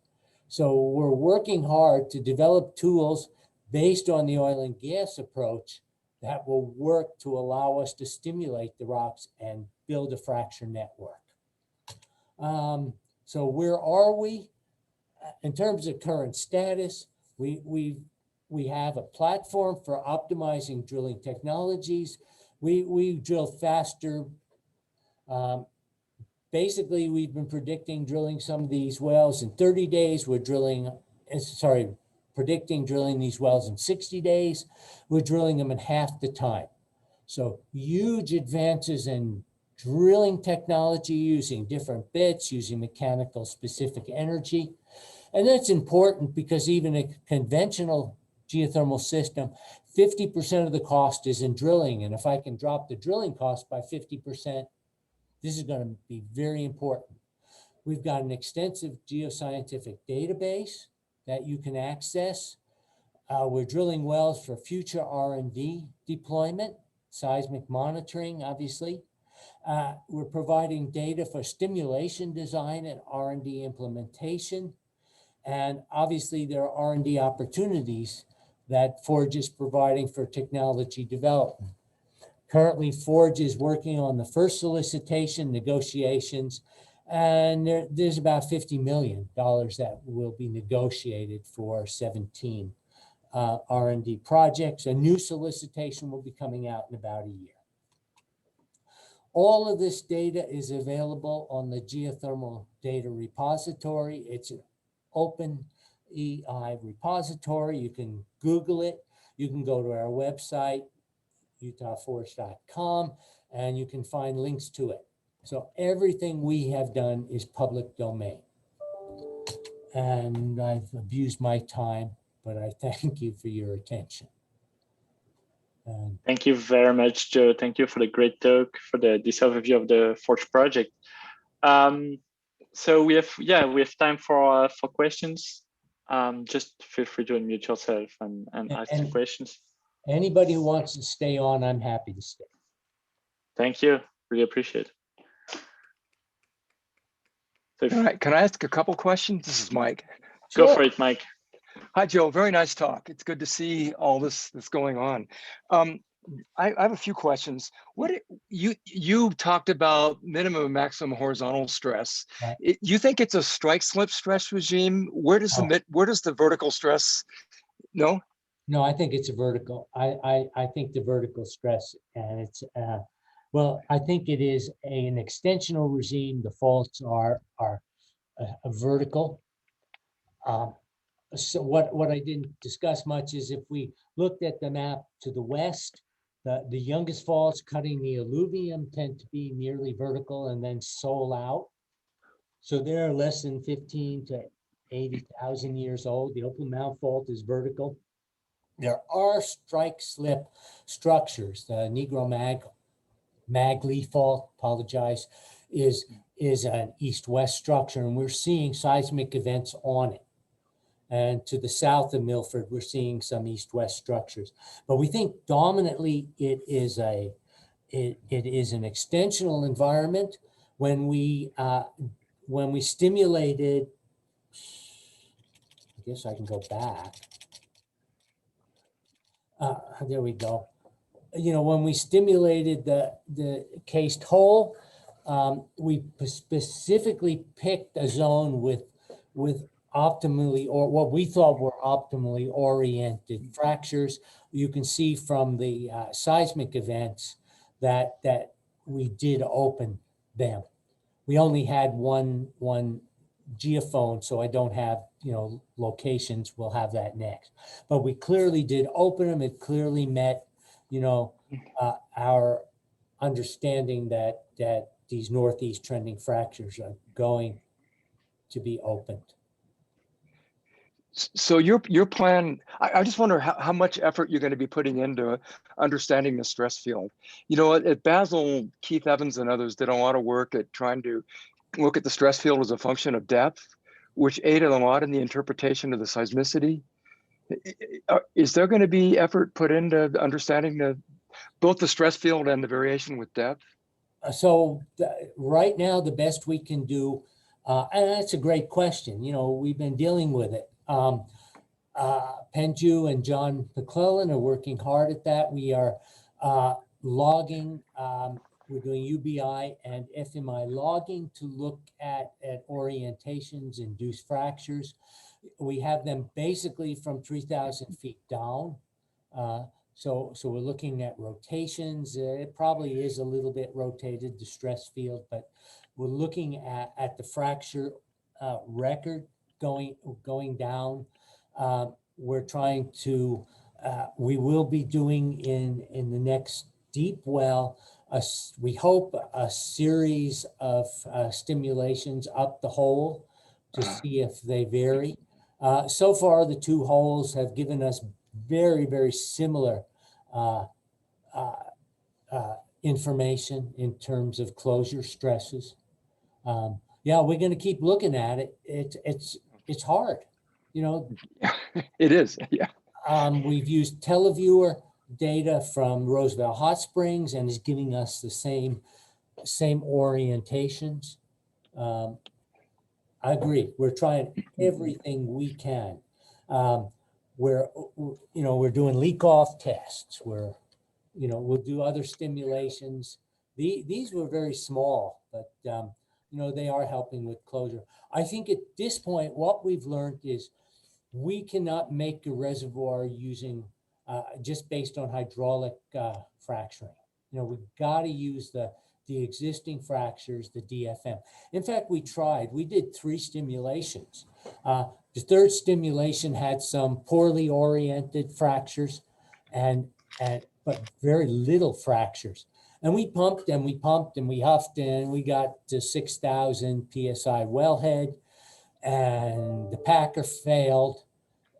So we're working hard to develop tools based on the oil and gas approach that will work to allow us to stimulate the rocks and build a fracture network. So where are we? In terms of current status, we have a platform for optimizing drilling technologies. We drill faster, basically, we've been predicting drilling some of these wells in 30 days. We're predicting drilling these wells in 60 days. We're drilling them in half the time. So huge advances in drilling technology, using different bits, using mechanical specific energy. And that's important because even a conventional geothermal system, 50% of the cost is in drilling. And if I can drop the drilling cost by 50%, this is going to be very important. We've got an extensive geoscientific database that you can access. We're drilling wells for future R&D deployment, seismic monitoring, obviously. We're providing data for stimulation design and R&D implementation. And obviously there are R&D opportunities that Forge is providing for technology development. Currently, Forge is working on the first solicitation negotiations, and there's about $50 million that will be negotiated for 17 R&D projects. A new solicitation will be coming out in about a year. All of this data is available on the Geothermal Data Repository. It's an open EI repository. You can Google it. You can go to our website, utahforge.com, and you can find links to it. So everything we have done is public domain. And I've abused my time, but I thank you for your attention. Thank you very much, Joe. Thank you for the great talk, for this overview of the Forge project. So we have time for questions. Just feel free to unmute yourself and ask some questions. Anybody who wants to stay on, I'm happy to stay. Thank you. Really appreciate it. So all right, can I ask a couple questions? This is Mike. Go for it, Mike. Hi, Joe. Very nice talk. It's good to see all this that's going on. I have a few questions. What you talked about minimum and maximum horizontal stress. Right. You think it's a strike slip stress regime? Where does the vertical stress? No. No, I think it's a vertical. I think the vertical stress, and it's well, I think it is an extensional regime. The faults are a vertical. So what I didn't discuss much is if we looked at the map to the west, the youngest faults cutting the alluvium tend to be nearly vertical and then soul out. So they're less than 15 to 80,000 years old. The Opal Mound fault is vertical. There are strike slip structures. The Negro Magli fault, is an east-west structure, and we're seeing seismic events on it. And to the south of Milford, we're seeing some east-west structures. But we think dominantly it is an extensional environment. When we stimulated, I guess I can go back. There we go. When we stimulated the cased hole, we specifically picked a zone with optimally, or what we thought were optimally oriented fractures. You can see from the seismic events that we did open them. We only had one geophone, so I don't have locations. We'll have that next. But we clearly did open them. It clearly met our understanding that these northeast trending fractures are going to be opened. So your plan, I just wonder how much effort you're going to be putting into understanding the stress field. At Basel, Keith Evans and others did a lot of work at trying to look at the stress field as a function of depth, which aided a lot in the interpretation of the seismicity. Is there going to be effort put into understanding both the stress field and the variation with depth? So right now, the best we can do, and that's a great question. We've been dealing with it. Penju and John McClellan are working hard at that. We are logging. We're doing UBI and FMI logging to look at orientations, induced fractures. We have them basically from 3,000 feet down. So we're looking at rotations. It probably is a little bit rotated, the stress field, but We're looking at the fracture record going down. We're trying to, we will be doing in the next deep well, we hope a series of stimulations up the hole to see if they vary. So far, the two holes have given us very, very similar information in terms of closure stresses. Yeah, we're going to keep looking at it. It's hard, you know. It is, yeah. We've used televiewer data from Roosevelt Hot Springs and is giving us the same orientations. I agree. We're trying everything we can. We're doing leak off tests. We'll do other stimulations. These were very small, but they are helping with closure. I think at this point, what we've learned is we cannot make a reservoir using just based on hydraulic fracturing. We've got to use the existing fractures, the DFM. In fact, we did 3 stimulations. The third stimulation had some poorly oriented fractures but very little fractures. And we pumped and we huffed and we got to 6,000 PSI wellhead, and the packer failed,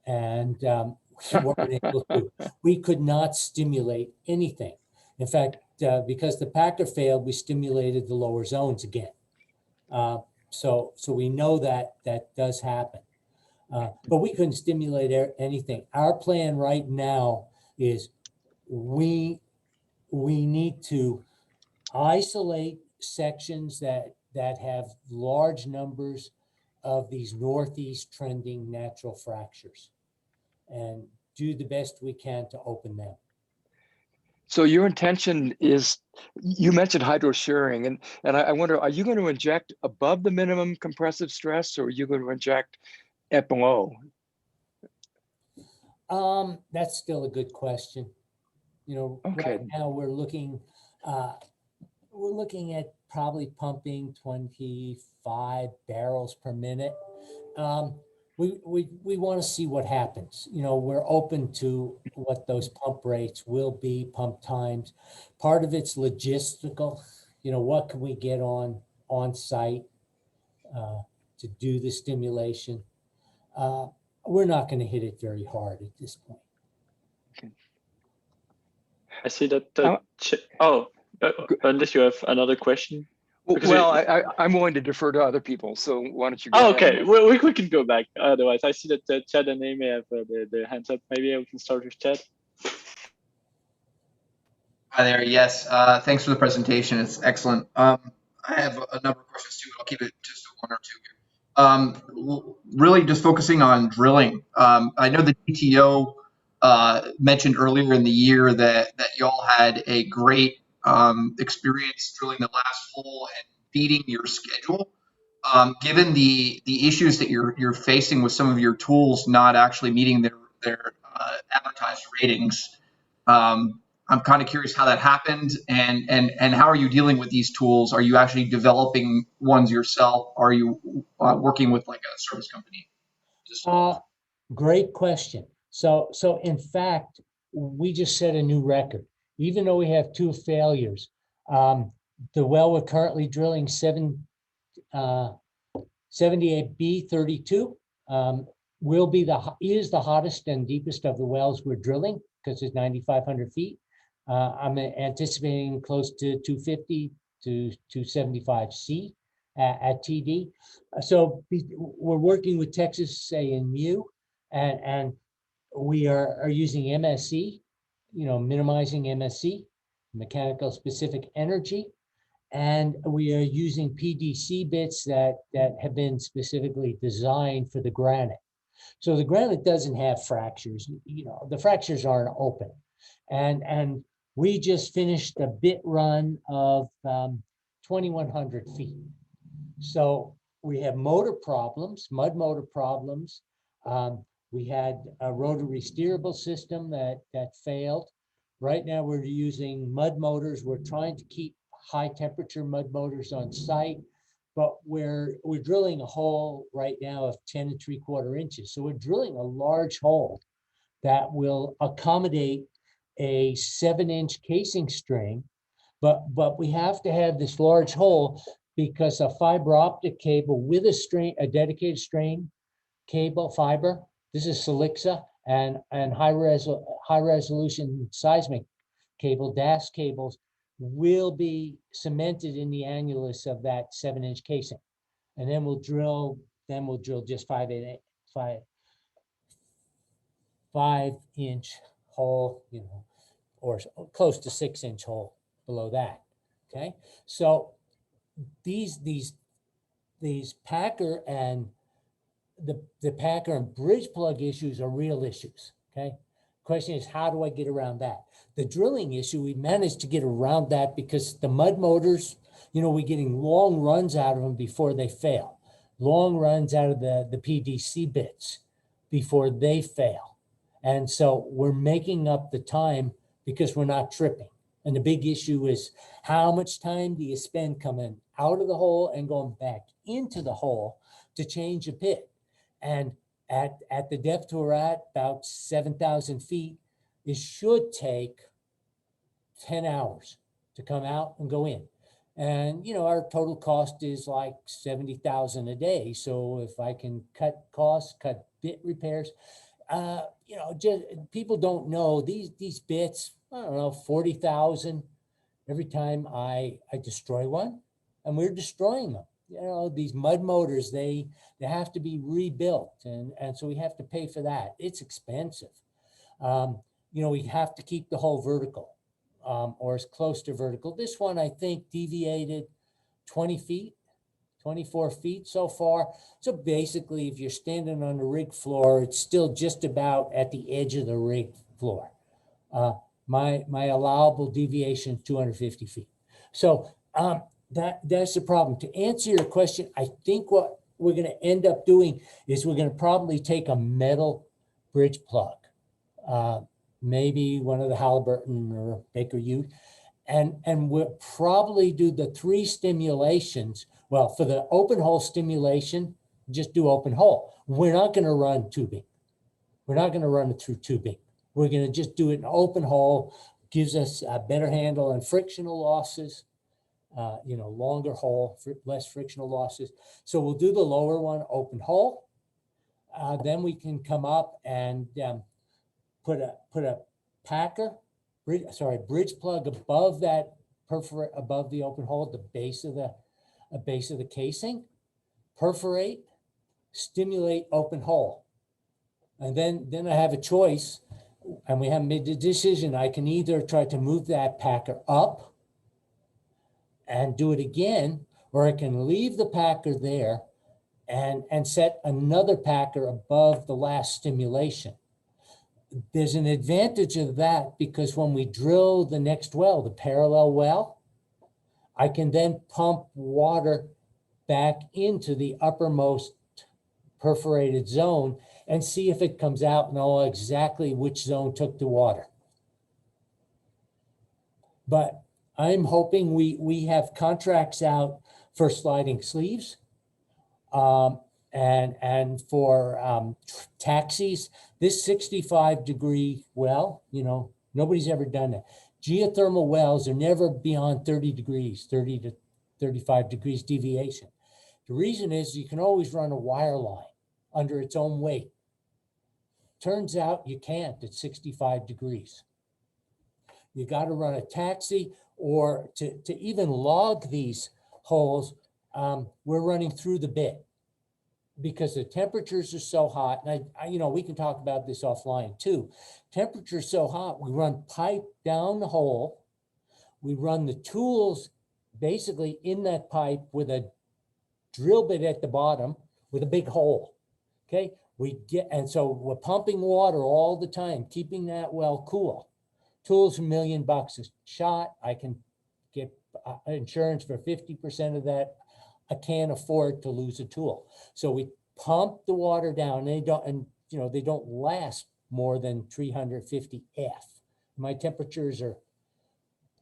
and we could not stimulate anything. In fact, because the packer failed, we stimulated the lower zones again. So we know that does happen. But we couldn't stimulate anything. Our plan right now is we need to isolate sections that have large numbers of these northeast trending natural fractures and do the best we can to open them. So your intention is, you mentioned hydrosharing, and I wonder, are you going to inject above the minimum compressive stress, or are you going to inject at below? That's still a good question. Okay. Right now we're looking at probably pumping 25 barrels per minute. We want to see what happens. We're open to what those pump rates will be, pump times. Part of it's logistical. What can we get on site to do the stimulation? We're not going to hit it very hard at this point. Okay. I see that. Unless you have another question. Well, I'm willing to defer to other people, so why don't you go ahead? Okay, we can go back. Otherwise, I see that Chad and Amy have their hands up. Maybe we can start with Chad. Hi there. Yes, thanks for the presentation. It's excellent. I have a number of questions too. I'll keep it just to 1 or 2 here. Really just focusing on drilling. I know the GTO mentioned earlier in the year that y'all had a great experience drilling the last hole and beating your schedule. Given the issues that you're facing with some of your tools not actually meeting their advertised ratings, I'm kind of curious how that happened, and how are you dealing with these tools? Are you actually developing ones yourself? Are you working with like a service company? Great question. So in fact, we just set a new record. Even though we have 2 failures, the well we're currently drilling 78B32 is the hottest and deepest of the wells we're drilling because it's 9,500 feet. I'm anticipating close to 250 to 275 C at TD. So we're working with Texas A&U, and we are using MSE, minimizing MSE, mechanical specific energy. And we are using PDC bits that have been specifically designed for the granite. So the granite doesn't have fractures, the fractures aren't open. And we just finished a bit run of 2,100 feet. So we have motor problems, mud motor problems. We had a rotary steerable system that failed. Right now we're using mud motors. We're trying to keep high temperature mud motors on site. but we're drilling a hole right now of 10 3/4 inches. So we're drilling a large hole that will accommodate a 7-inch casing string, but we have to have this large hole because a fiber optic cable with a dedicated string cable fiber. This is Silixa and high resolution seismic cable, DAS cables, will be cemented in the annulus of that 7-inch casing. And then we'll drill just 5-inch hole, or close to 6-inch hole below that. Okay. So these Packer and the Packer and bridge plug issues are real issues. Okay. Question is, how do I get around that? The drilling issue, we managed to get around that because the mud motors, we're getting long runs out of them before they fail. Long runs out of the PDC bits before they fail. And so we're making up the time because we're not tripping. And the big issue is, how much time do you spend coming out of the hole and going back into the hole to change a pit? And at the depth we're at, about 7,000 feet, it should take 10 hours to come out and go in. And, our total cost is like 70,000 a day. So if I can cut costs, cut bit repairs, just people don't know these bits, I don't know, 40,000 every time I destroy one, and we're destroying them. These mud motors, they have to be rebuilt. And so we have to pay for that. It's expensive. We have to keep the hole vertical, or as close to vertical. This one, I think, deviated 20 feet, 24 feet so far. So basically, if you're standing on the rig floor, it's still just about at the edge of the rig floor. My allowable deviation is 250 feet. So that's the problem. To answer your question, I think what we're going to end up doing is we're going to probably take a metal bridge plug, maybe one of the Halliburton or Baker Hughes, and we'll probably do the 3 stimulations. Well, for the open hole stimulation, just do open hole. We're not going to run tubing. We're not going to run it through tubing. We're going to just do it in open hole. Gives us a better handle on frictional losses. Longer hole, less frictional losses. So we'll do the lower one open hole. Then we can come up and put a bridge plug above that, above the open hole, at the base of the casing, perforate, stimulate open hole. And then I have a choice, and we haven't made the decision. I can either try to move that packer up and do it again, or I can leave the packer there and set another packer above the last stimulation. There's an advantage of that because when we drill the next well, the parallel well, I can then pump water back into the uppermost perforated zone and see if it comes out and know exactly which zone took the water. But I'm hoping we have contracts out for sliding sleeves, and for taxis. This 65-degree well, nobody's ever done that. Geothermal wells are never beyond 30 to 35 degrees deviation. The reason is you can always run a wire line under its own weight. Turns out you can't at 65 degrees. You got to run a taxi, or to even log these holes, we're running through the bit because the temperatures are so hot. And we can talk about this offline too. Temperature's so hot, we run pipe down the hole. We run the tools basically in that pipe with a drill bit at the bottom with a big hole. Okay, and so we're pumping water all the time, keeping that well cool. Tools $1 million a shot. I can get insurance for 50% of that. I can't afford to lose a tool. So we pump the water down. They don't last more than 350 F. My temperatures are,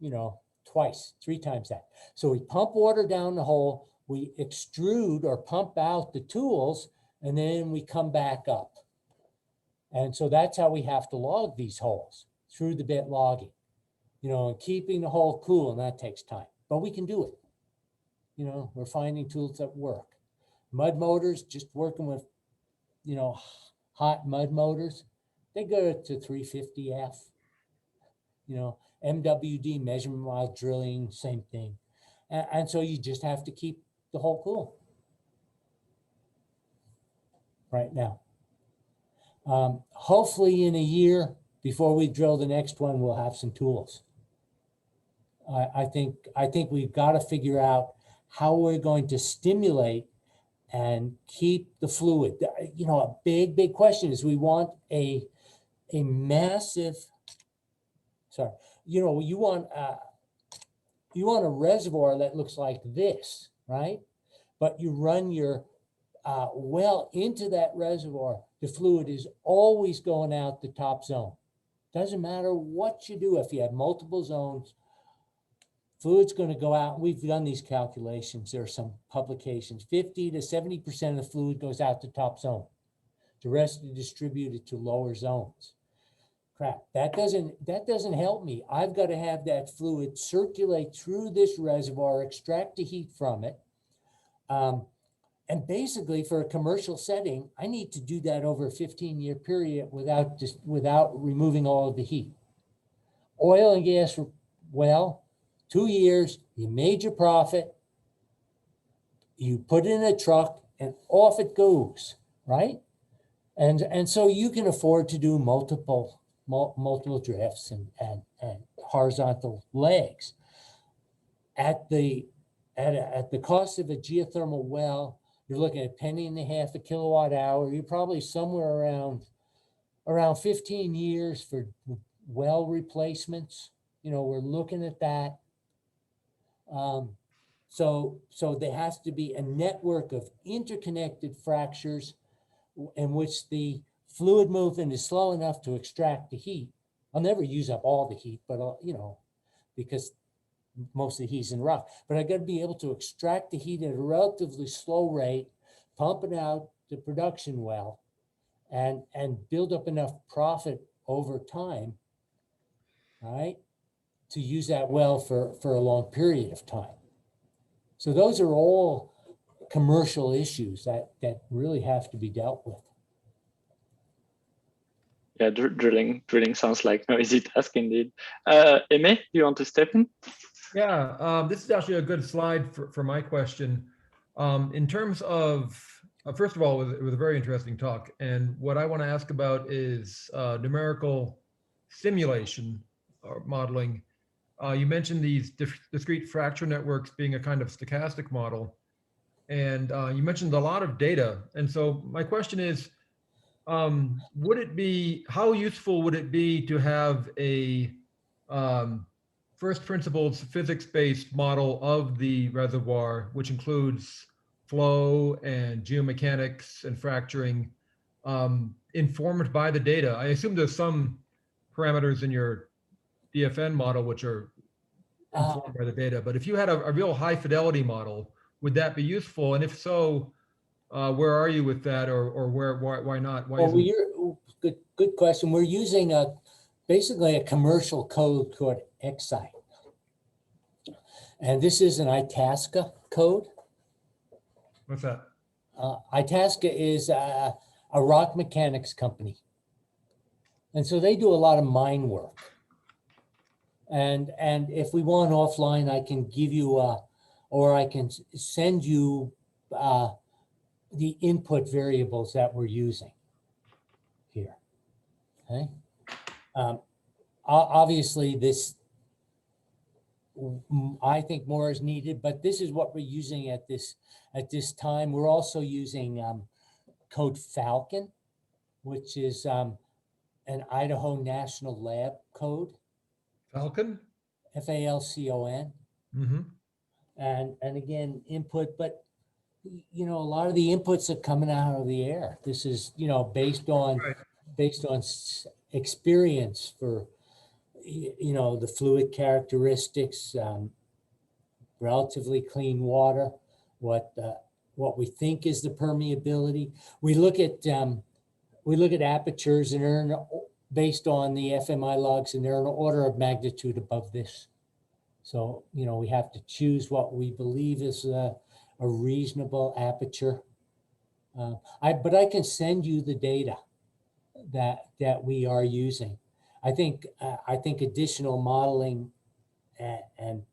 3 times that. So we pump water down the hole. we extrude or pump out the tools, and then we come back up. And so that's how we have to log these holes, through the bit logging, and keeping the hole cool, and that takes time, but we can do it. We're finding tools that work. Mud motors, just working with, hot mud motors, they go to 350 F. MWD, measurement while drilling, same thing. And so you just have to keep the hole cool right now. Hopefully in a year, before we drill the next one, we'll have some tools. I think we've got to figure out how we're going to stimulate and keep the fluid. A big question is we want a massive, you want a reservoir that looks like this, right? But you run your well into that reservoir, the fluid is always going out the top zone. Doesn't matter what you do. If you have multiple zones, fluid's going to go out. We've done these calculations. There are some publications. 50 to 70% of the fluid goes out the top zone. The rest is distributed to lower zones. Crap, that doesn't help me. I've got to have that fluid circulate through this reservoir, extract the heat from it. And basically, for a commercial setting, I need to do that over a 15-year period without removing all of the heat. Oil and gas, well, 2 years, you made your profit, you put it in a truck, and off it goes, right? And so you can afford to do multiple drifts and horizontal legs. At the cost of a geothermal well, you're looking at $0.015 a kilowatt hour. You're probably somewhere around 15 years for well replacements. We're looking at that. So there has to be a network of interconnected fractures in which the fluid movement is slow enough to extract the heat. I'll never use up all the heat, but because most of the heat's in rock. But I got to be able to extract the heat at a relatively slow rate, pump it out to production well, and build up enough profit over time, right, to use that well for a long period of time. So those are all commercial issues that really have to be dealt with. Yeah, drilling sounds like no easy task indeed. Aimé, do you want to step in? Yeah, this is actually a good slide for my question. In terms of, first of all, it was a very interesting talk. And what I want to ask about is numerical simulation or modeling. You mentioned these discrete fracture networks being a kind of stochastic model. And you mentioned a lot of data. And so my question is, how useful would it be to have a first principles physics-based model of the reservoir, which includes flow and geomechanics and fracturing, informed by the data? I assume there's some parameters in your DFN model which are informed by the data, but if you had a real high fidelity model, would that be useful? And if so, where are you with that, or why not? Good question. We're using basically a commercial code called Excite. And this is an Itasca code. What's that? Itasca is a rock mechanics company. And so they do a lot of mine work. And if we want offline, I can give you or I can send you the input variables that we're using here. Okay. Obviously, this, I think more is needed, but this is what we're using at this time. We're also using code Falcon, which is an Idaho National Lab code. Falcon? Falcon. Mm-hmm. And again, input, but a lot of the inputs are coming out of the air. This is, based on experience for, the fluid characteristics, relatively clean water. what we think is the permeability. We look at apertures, and they're based on the FMI logs, and they're an order of magnitude above this. So, you know, we have to choose what we believe is a reasonable aperture. But I can send you the data that we are using. I think additional modeling and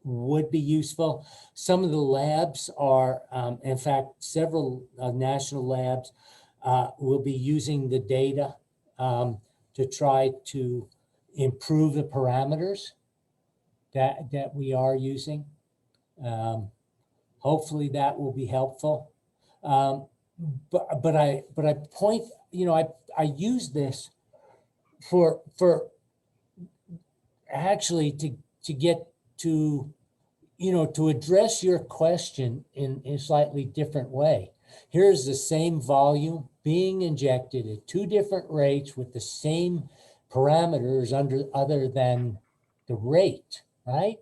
would be useful. Some of the labs are, in fact, several national labs will be using the data to try to improve the parameters that we are using. Hopefully that will be helpful. But I point, you know, I use this for actually to get to, you know, to address your question in a slightly different way. Here's the same volume being injected at two different rates with the same parameters other than the rate, right?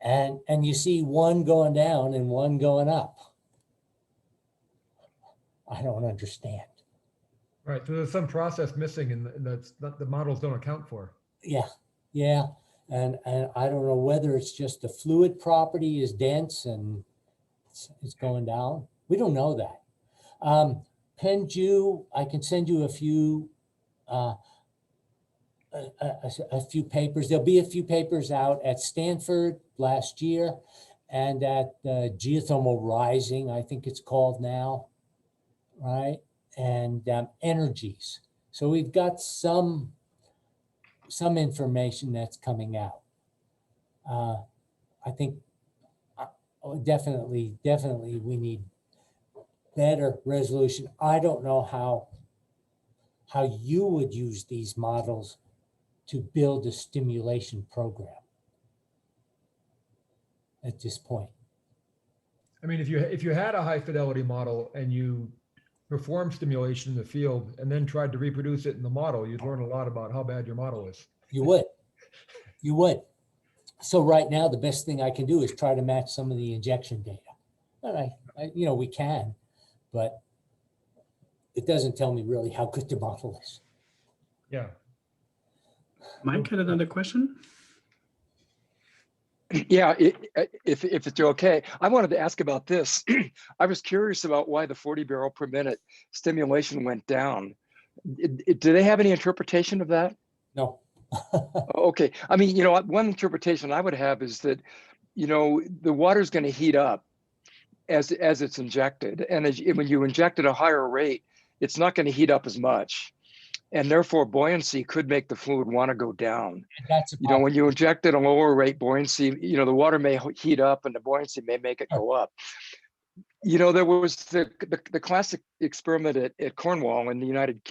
And you see one going down and one going up. I don't understand. Right, so there's some process missing and that's not, the models don't account for. Yeah. And I don't know whether it's just the fluid property is dense and it's going down. We don't know that. Penju, I can send you a few papers. There'll be a few papers out at Stanford last year and at Geothermal Rising, I think it's called now, right? And energies. So we've got some information that's coming out. I think definitely we need better resolution. I don't know how you would use these models to build a stimulation program at this point. I mean, if you had a high fidelity model and you performed stimulation in the field and then tried to reproduce it in the model, you'd learn a lot about how bad your model is. You would. So right now, the best thing I can do is try to match some of the injection data. And I you know, we can, but it doesn't tell me really how good the model is. Yeah. Mike had another question. Yeah, if it's okay, I wanted to ask about this. I was curious about why the 40 barrel per minute stimulation went down. Do they have any interpretation of that? No. Okay, I mean, you know, one interpretation I would have is that, you know, the water's going to heat up as it's injected, and when you inject at a higher rate, it's not going to heat up as much. And therefore, buoyancy could make the fluid want to go down. That's you know, when you inject at a lower rate buoyancy, you know, the water may heat up and the buoyancy may make it go up. You know, there was the classic experiment at Cornwall in the United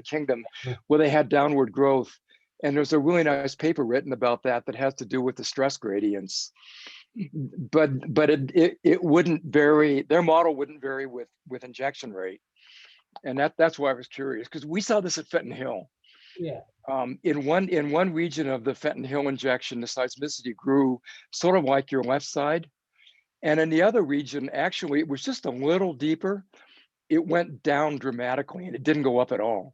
Kingdom, where they had downward growth, and there's a really nice paper written about that has to do with the stress gradients. But it wouldn't vary. Their model wouldn't vary with injection rate. And that's why I was curious, because we saw this at Fenton Hill. Yeah. In one region of the Fenton Hill injection, the seismicity grew sort of like your left side. And in the other region, actually, it was just a little deeper. It went down dramatically and it didn't go up at all.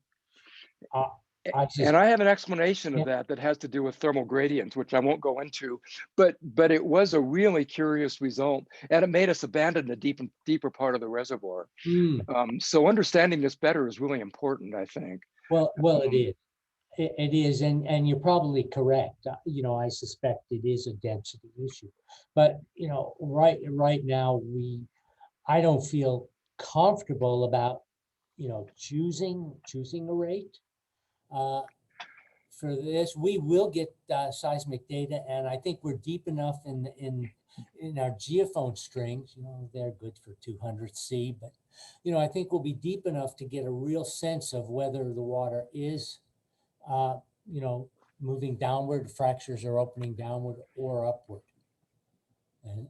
And I have an explanation of that has to do with thermal gradients, which I won't go into, but it was a really curious result, and it made us abandon the deeper part of the reservoir. So understanding this better is really important, I think. Well, it is. It is, and you're probably correct. You know, I suspect it is a density issue, but you know, right now I don't feel comfortable about, you know, choosing a rate. For this, we will get seismic data, and I think we're deep enough in our geophone strings. You know, they're good for 200 C, but you know, I think we'll be deep enough to get a real sense of whether the water is, you know, moving downward, fractures are opening downward or upward.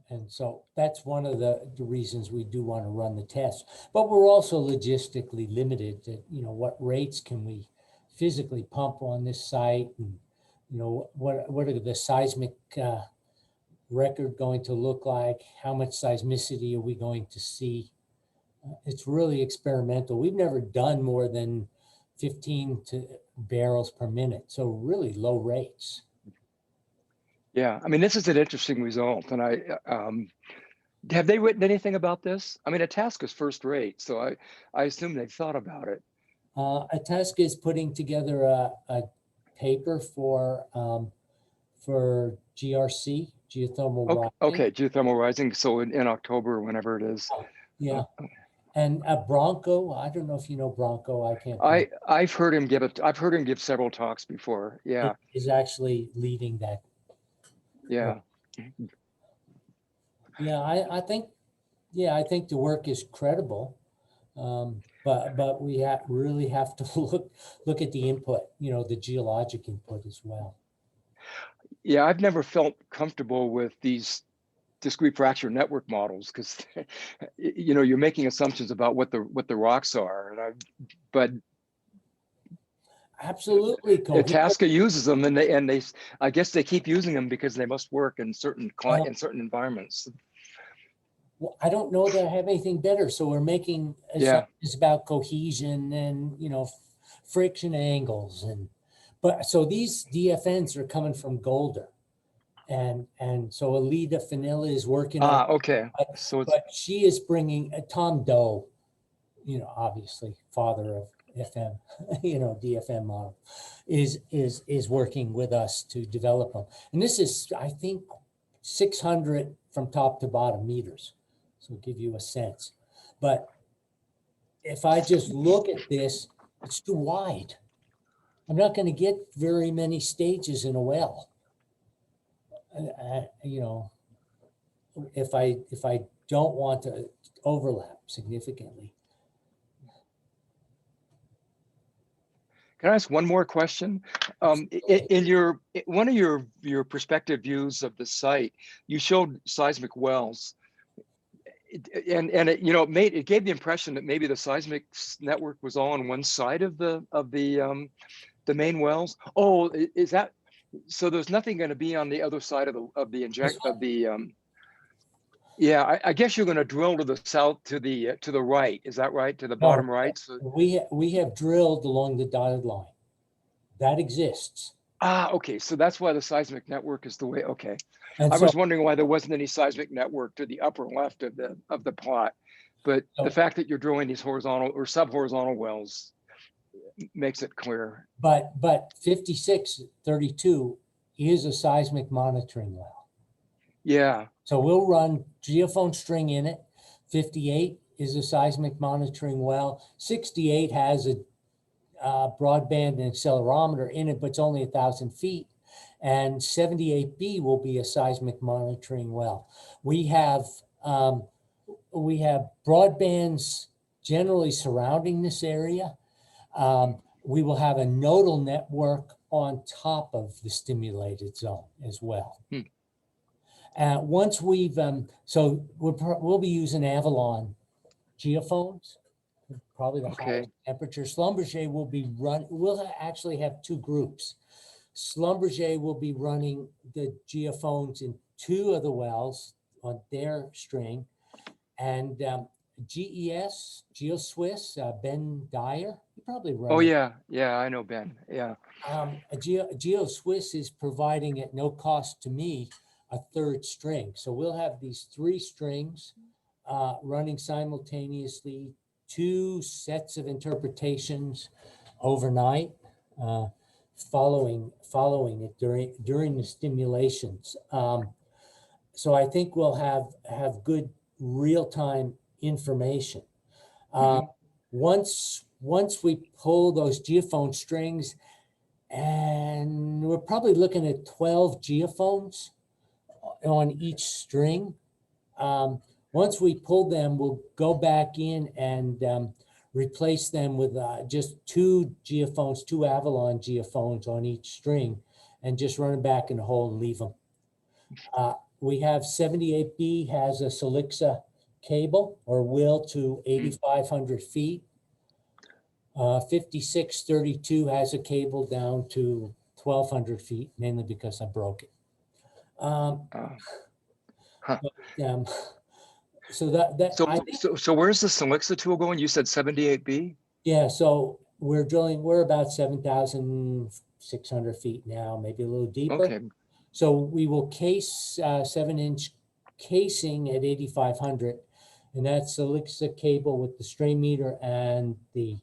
And so that's one of the reasons we do want to run the test. But we're also logistically limited to, you know, what rates can we physically pump on this site, and you know, what are the seismic record going to look like? How much seismicity are we going to see? It's really experimental. We've never done more than 15 barrels per minute, so really low rates. Yeah, I mean, this is an interesting result, and have they written anything about this? I mean, a task is first rate, so I assume they've thought about it. Itasca is putting together a paper for GRC, geothermal rising. Okay, geothermal rising. So in October, whenever it is. Yeah, and Bronco. I don't know if you know Bronco. I can't. I've heard him give several talks before. Yeah, is actually leading that. Yeah. Yeah, I think the work is credible, but we really have to look at the input, the geologic input as well. Yeah, I've never felt comfortable with these discrete fracture network models because you're making assumptions about what the rocks are, but absolutely, Itasca uses them, and they I guess they keep using them because they must work in certain environments. Well, I don't know that I have anything better, so we're making assumptions about cohesion and friction angles, but so these DFNs are coming from Golder, and so Alida Fanilla is working on. Okay. But she is bringing Tom Doe, obviously father of FM, DFM model, is working with us to develop them. And this is, I think, 600 from top to bottom meters. So give you a sense. But if I just look at this, it's too wide. I'm not going to get very many stages in a well. If I don't want to overlap significantly. Can I ask one more question? In one of your perspective views of the site, you showed seismic wells, and it gave the impression that maybe the seismic network was all on one side of the main wells. Oh, is that so? There's nothing going to be on the other side of the yeah, I guess you're going to drill to the south, to the right. Is that right? To the bottom right? So, we have drilled along the dotted line. That exists. Okay. So that's why the seismic network is the way. Okay. And I was wondering why there wasn't any seismic network to the upper left of the plot, but the fact that you're drilling these horizontal or sub-horizontal wells makes it clear. But 5632 is a seismic monitoring well. Yeah. So we'll run geophone string in it. 58 is a seismic monitoring well. 68 has a broadband and accelerometer in it, but it's only 1,000 feet. And 78B will be a seismic monitoring well. We have broadbands generally surrounding this area. We will have a nodal network on top of the stimulated zone as well. Once we've, so we'll be using Avalon geophones, probably the highest temperature. Schlumberger will be we'll actually have two groups. Schlumberger will be running the geophones in 2 of the wells on their string, and GES, GeoSwiss, Ben Dyer, you probably run. Oh yeah, I know Ben. Yeah. GeoSwiss is providing at no cost to me a 3rd string. So we'll have these 3 strings running simultaneously, 2 sets of interpretations overnight, following it during the stimulations. So I think we'll have good real-time information. Once we pull those geophone strings, and we're probably looking at 12 geophones on each string. Once we pull them, we'll go back in and replace them with just 2 geophones, 2 Avalon geophones on each string, and just run them back in the hole and leave them. We have 78B has a Silixa cable, or will, to 8,500 feet. 5632 has a cable down to 1,200 feet, mainly because I broke it. Huh. So that So, I think, so where's the Selixa tool going? You said 78B? yeah, so we're drilling, we're about 7,600 feet now, maybe a little deeper. Okay. So we will case 7-inch casing at 8,500, and that's Selixa cable with the strain meter and the,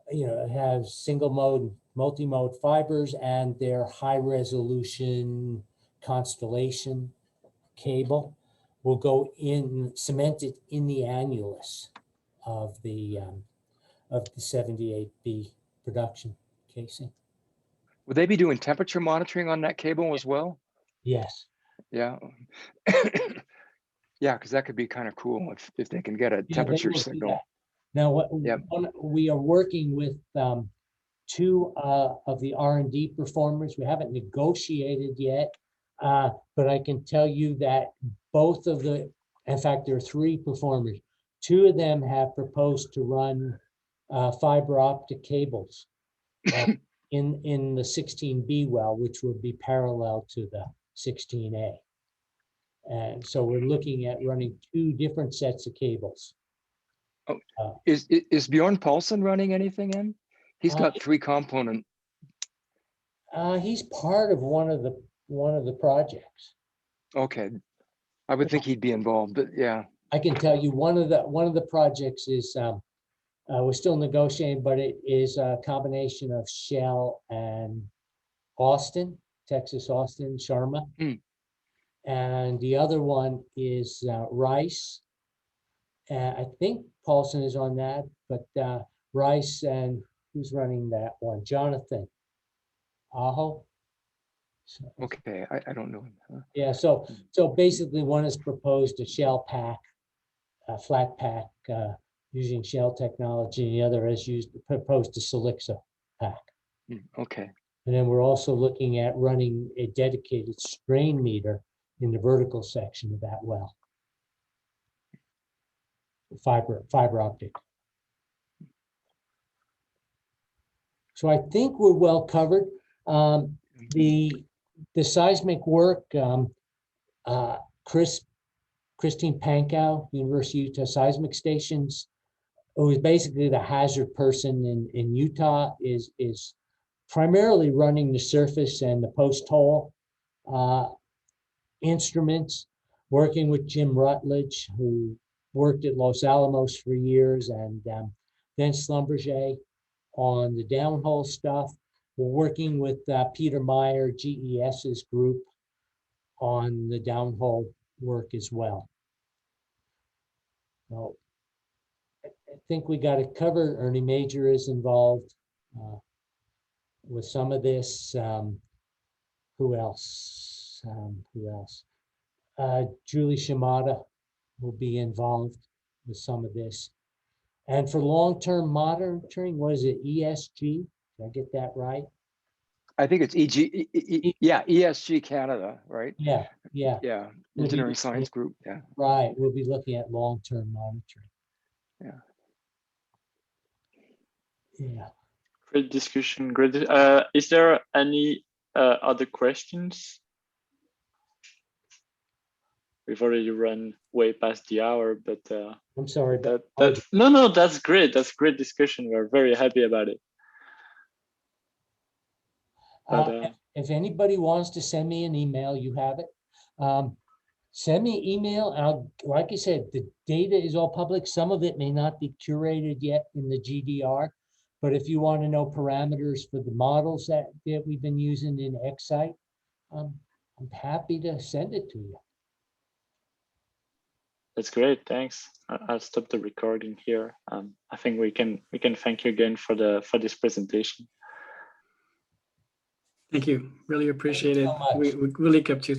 it has single mode, multi-mode fibers and their high resolution constellation cable will go in, cemented in the annulus of the 78B production casing. Would they be doing temperature monitoring on that cable as well? Yes. Yeah. Yeah, because that could be kind of cool if they can get a Yeah, they temperature will do signal. that. Now, Yep. we are working with two of the R&D performers. We haven't negotiated yet, but I can tell you that both of the, in fact, there are three performers. Two of them have proposed to run fiber optic cables in the 16B well, which would be parallel to the 16A. And so we're looking at running two different sets of cables. Is Bjorn Paulson running anything in? He's Uh, got 3 component. He's part of one of the projects. Okay. I would think he'd be involved, but yeah. I can tell you one of the projects is we're still negotiating, but it is a combination of Shell and Austin, Texas Austin, Sharma. And the other one is Rice. I think Paulson is on that, but Rice and who's running that one? Jonathan Aho. So, Okay, I don't know him. Huh? yeah, so basically one is proposed a shell pack, a flat pack using shell technology, and the other is proposed a Selixa pack. Okay. And then we're also looking at running a dedicated strain meter in the vertical section of that well. Fiber optic. So I think we're well covered. The seismic work, Christine Pankow, University of Utah Seismic Stations, who is basically the hazard person in Utah, is primarily running the surface and the post-hole instruments, working with Jim Rutledge, who worked at Los Alamos for years, and then Schlumberger on the downhole stuff. We're working with Peter Meyer, GES's group, on the downhole work as well. So I think we got it covered. Ernie Major is involved with some of this. Who else? Julie Shimada will be involved with some of this. And for long-term monitoring, what is it, ESG? Did I get that right? I think it's ESG Canada, right? Yeah. Yeah, Engineering Science Group, yeah. Right, we'll be looking at long-term monitoring. Yeah. Great discussion. Great. Is there any other questions? We've already run way past the hour, but I'm sorry. no, that's great. That's great discussion. We're very happy about it. But, if anybody wants to send me an email, you have it. Send me email. Like I said, the data is all public. Some of it may not be curated yet in the GDR, but if you want to know parameters for the models that we've been using in Excite, I'm happy to send it to you. that's great. Thanks. I'll stop the recording here. I think we can thank you again for this presentation. Thank you. Really appreciate it. so much. We really kept you